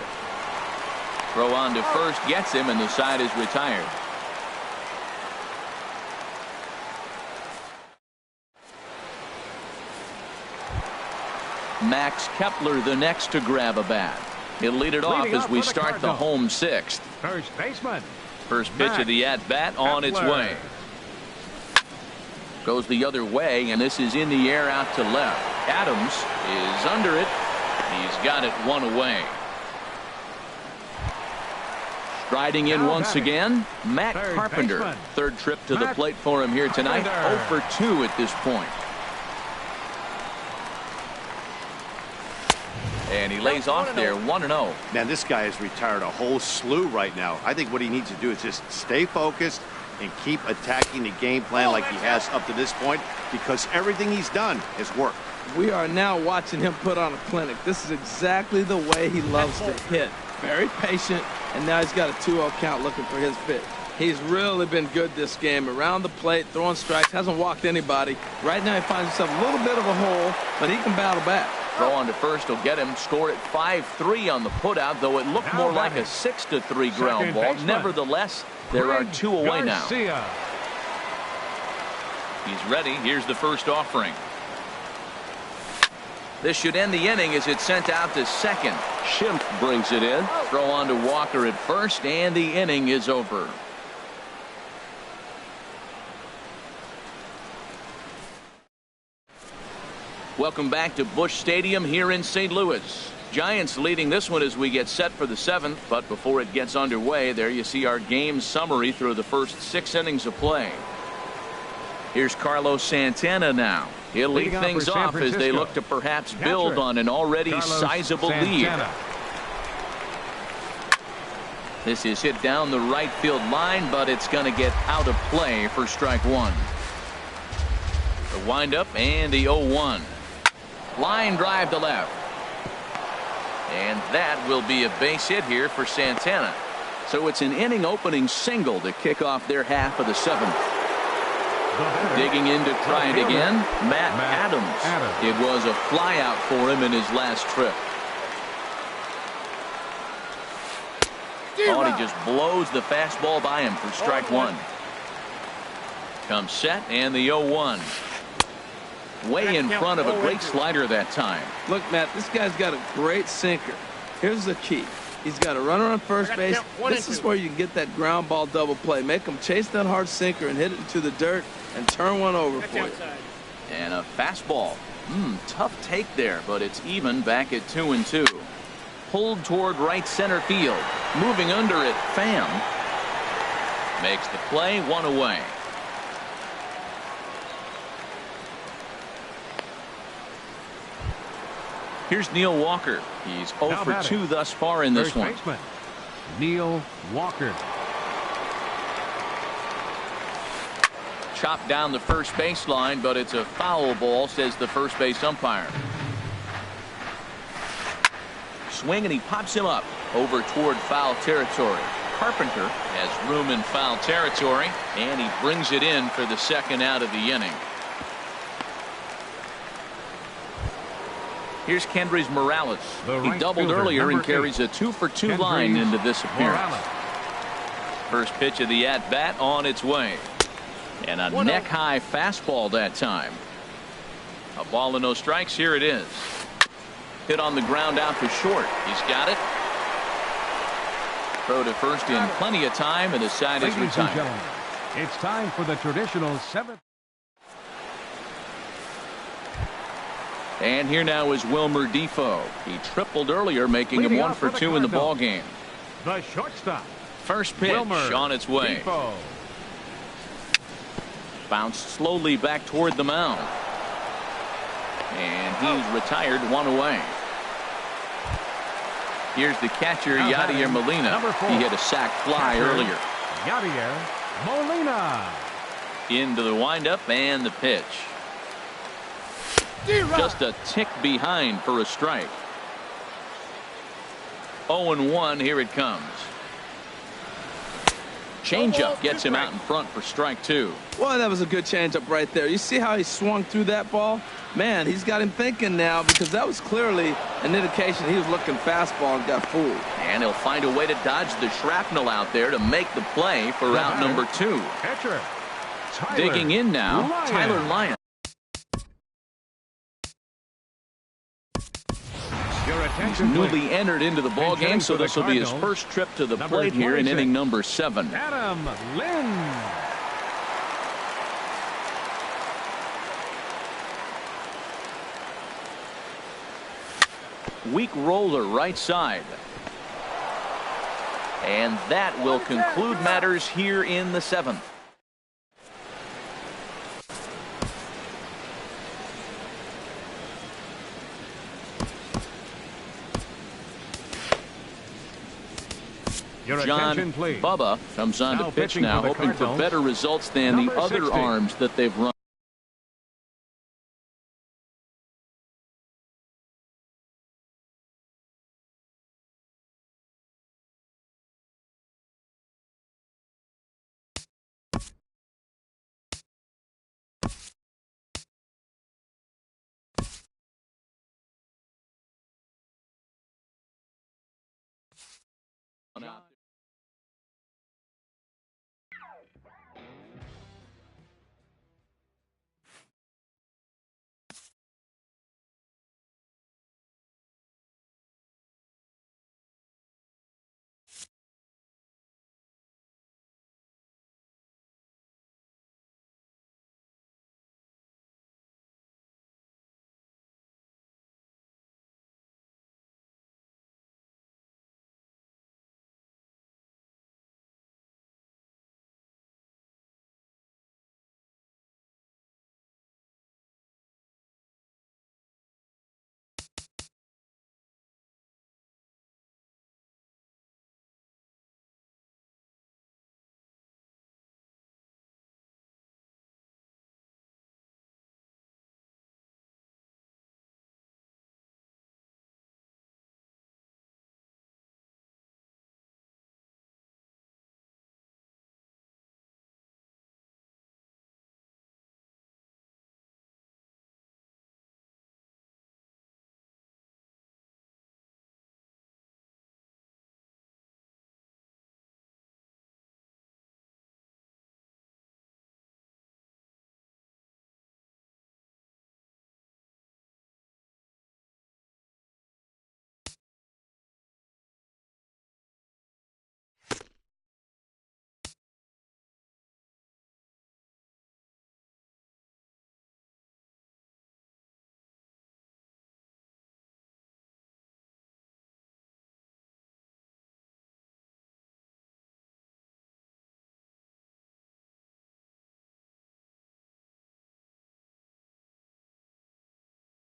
Speaker 1: Throw on to first gets him, and the side is retired. Max Kepler the next to grab a bat. He'll lead it off as we start the home 6th.
Speaker 2: First baseman.
Speaker 1: First pitch of the at-bat on its way. Goes the other way, and this is in the air out to left. Adams is under it. He's got it one away. Striding in once again, Matt Carpenter. Third trip to the plate for him here tonight. 0 for 2 at this point. And he lays off there 1-0.
Speaker 4: Man, this guy has retired a whole slew right now. I think what he needs to do is just stay focused and keep attacking the game plan like he has up to this point, because everything he's done has worked.
Speaker 3: We are now watching him put on a clinic. This is exactly the way he loves to hit. Very patient, and now he's got a 2-0 count looking for his pitch. He's really been good this game. Around the plate, throwing strikes, hasn't walked anybody. Right now he finds himself a little bit of a hole, but he can battle back.
Speaker 1: Throw on to first will get him. Score at 5-3 on the putout, though it looked more like a 6-3 ground ball. Nevertheless, there are 2 away now. He's ready. Here's the first offering. This should end the inning as it's sent out to second.
Speaker 5: Schimpf brings it in.
Speaker 1: Throw on to Walker at first, and the inning is over. Welcome back to Busch Stadium here in St. Louis. Giants leading this one as we get set for the 7th, but before it gets underway, there you see our game summary through the first 6 innings of play. Here's Carlos Santana now. He'll lead things off as they look to perhaps build on an already sizable lead. This is hit down the right field line, but it's going to get out of play for strike 1. The windup and the 0-1. Line drive to left. And that will be a base hit here for Santana. So it's an inning opening single to kick off their half of the 7th. Digging in to try it again, Matt Adams. It was a fly out for him in his last trip. Oh, he just blows the fastball by him for strike 1. Comes set and the 0-1. Way in front of a great slider that time.
Speaker 3: Look, Matt, this guy's got a great sinker. Here's the key. He's got a runner on first base. This is where you can get that ground ball double play. Make him chase that hard sinker and hit it into the dirt and turn one over for you.
Speaker 1: And a fastball. Tough take there, but it's even back at 2-2. Pulled toward right center field. Moving under it, Pham makes the play, 1 away. Here's Neil Walker. He's 0 for 2 thus far in this one.
Speaker 2: Neil Walker.
Speaker 1: Chopped down the first baseline, but it's a foul ball, says the first base umpire. Swing, and he pops him up over toward foul territory. Carpenter has room in foul territory, and he brings it in for the second out of the inning. Here's Kendrys Morales.
Speaker 2: The
Speaker 1: He
Speaker 2: right
Speaker 1: doubled
Speaker 2: fielder,
Speaker 1: earlier and
Speaker 2: number
Speaker 1: carries
Speaker 2: 8.
Speaker 1: a 2-for-2
Speaker 2: Kendrys
Speaker 1: line into this appearance.
Speaker 2: Morales.
Speaker 1: First pitch of the at-bat on its way. And a neck-high fastball that time. A ball and no strikes. Here it is. Hit on the ground out to short. He's got it. Throw to first in plenty of time, and his side is
Speaker 2: Ladies and
Speaker 1: retired.
Speaker 2: gentlemen, it's time for the traditional 7th.
Speaker 1: And here now is Wilmer Defoe. He tripled earlier, making him
Speaker 2: Leading
Speaker 1: 1
Speaker 2: off
Speaker 1: for
Speaker 2: for the
Speaker 1: 2 in the
Speaker 2: Cardinals.
Speaker 1: ball game.
Speaker 2: The shortstop.
Speaker 1: First pitch
Speaker 2: Wilmer
Speaker 1: on its way.
Speaker 2: Defoe.
Speaker 1: Bounced slowly back toward the mound. And he's retired, 1 away. Here's the catcher,
Speaker 2: Now
Speaker 1: Yadier
Speaker 2: batting,
Speaker 1: Molina.
Speaker 2: number 4.
Speaker 1: He hit a sac fly
Speaker 2: Catcher,
Speaker 1: earlier.
Speaker 2: Yadier Molina.
Speaker 1: Into the windup and the pitch. Just a tick behind for a strike. 0-1, here it comes. Changeup gets him out in front for strike 2.
Speaker 3: Boy, that was a good changeup right there. You see how he swung through that ball? Man, he's got him thinking now, because that was clearly an indication he was looking fastball and got fooled.
Speaker 1: And he'll find a way to dodge the shrapnel out there to make the play for
Speaker 2: The
Speaker 1: out
Speaker 2: batter,
Speaker 1: number 2.
Speaker 2: Catcher. Tyler
Speaker 1: Digging in now,
Speaker 2: Lyon.
Speaker 1: Tyler Lyon.
Speaker 2: Your attention,
Speaker 1: Newly
Speaker 2: please.
Speaker 1: entered into the ball
Speaker 2: And hitting
Speaker 1: game, so
Speaker 2: for the
Speaker 1: this will be his
Speaker 2: Cardinals,
Speaker 1: first trip to the
Speaker 2: number
Speaker 1: plate here in
Speaker 2: 26.
Speaker 1: inning number 7.
Speaker 2: Adam Lynn.
Speaker 1: Weak roller right side. And that will conclude matters here in the 7th.
Speaker 2: Your
Speaker 1: John
Speaker 2: attention, please.
Speaker 1: Bubba comes on
Speaker 2: Now
Speaker 1: to pitch
Speaker 2: pitching
Speaker 1: now,
Speaker 2: for the
Speaker 1: hoping for
Speaker 2: Cardinals,
Speaker 1: better results than the
Speaker 2: number
Speaker 1: other
Speaker 2: 60.
Speaker 1: arms that they've run. Out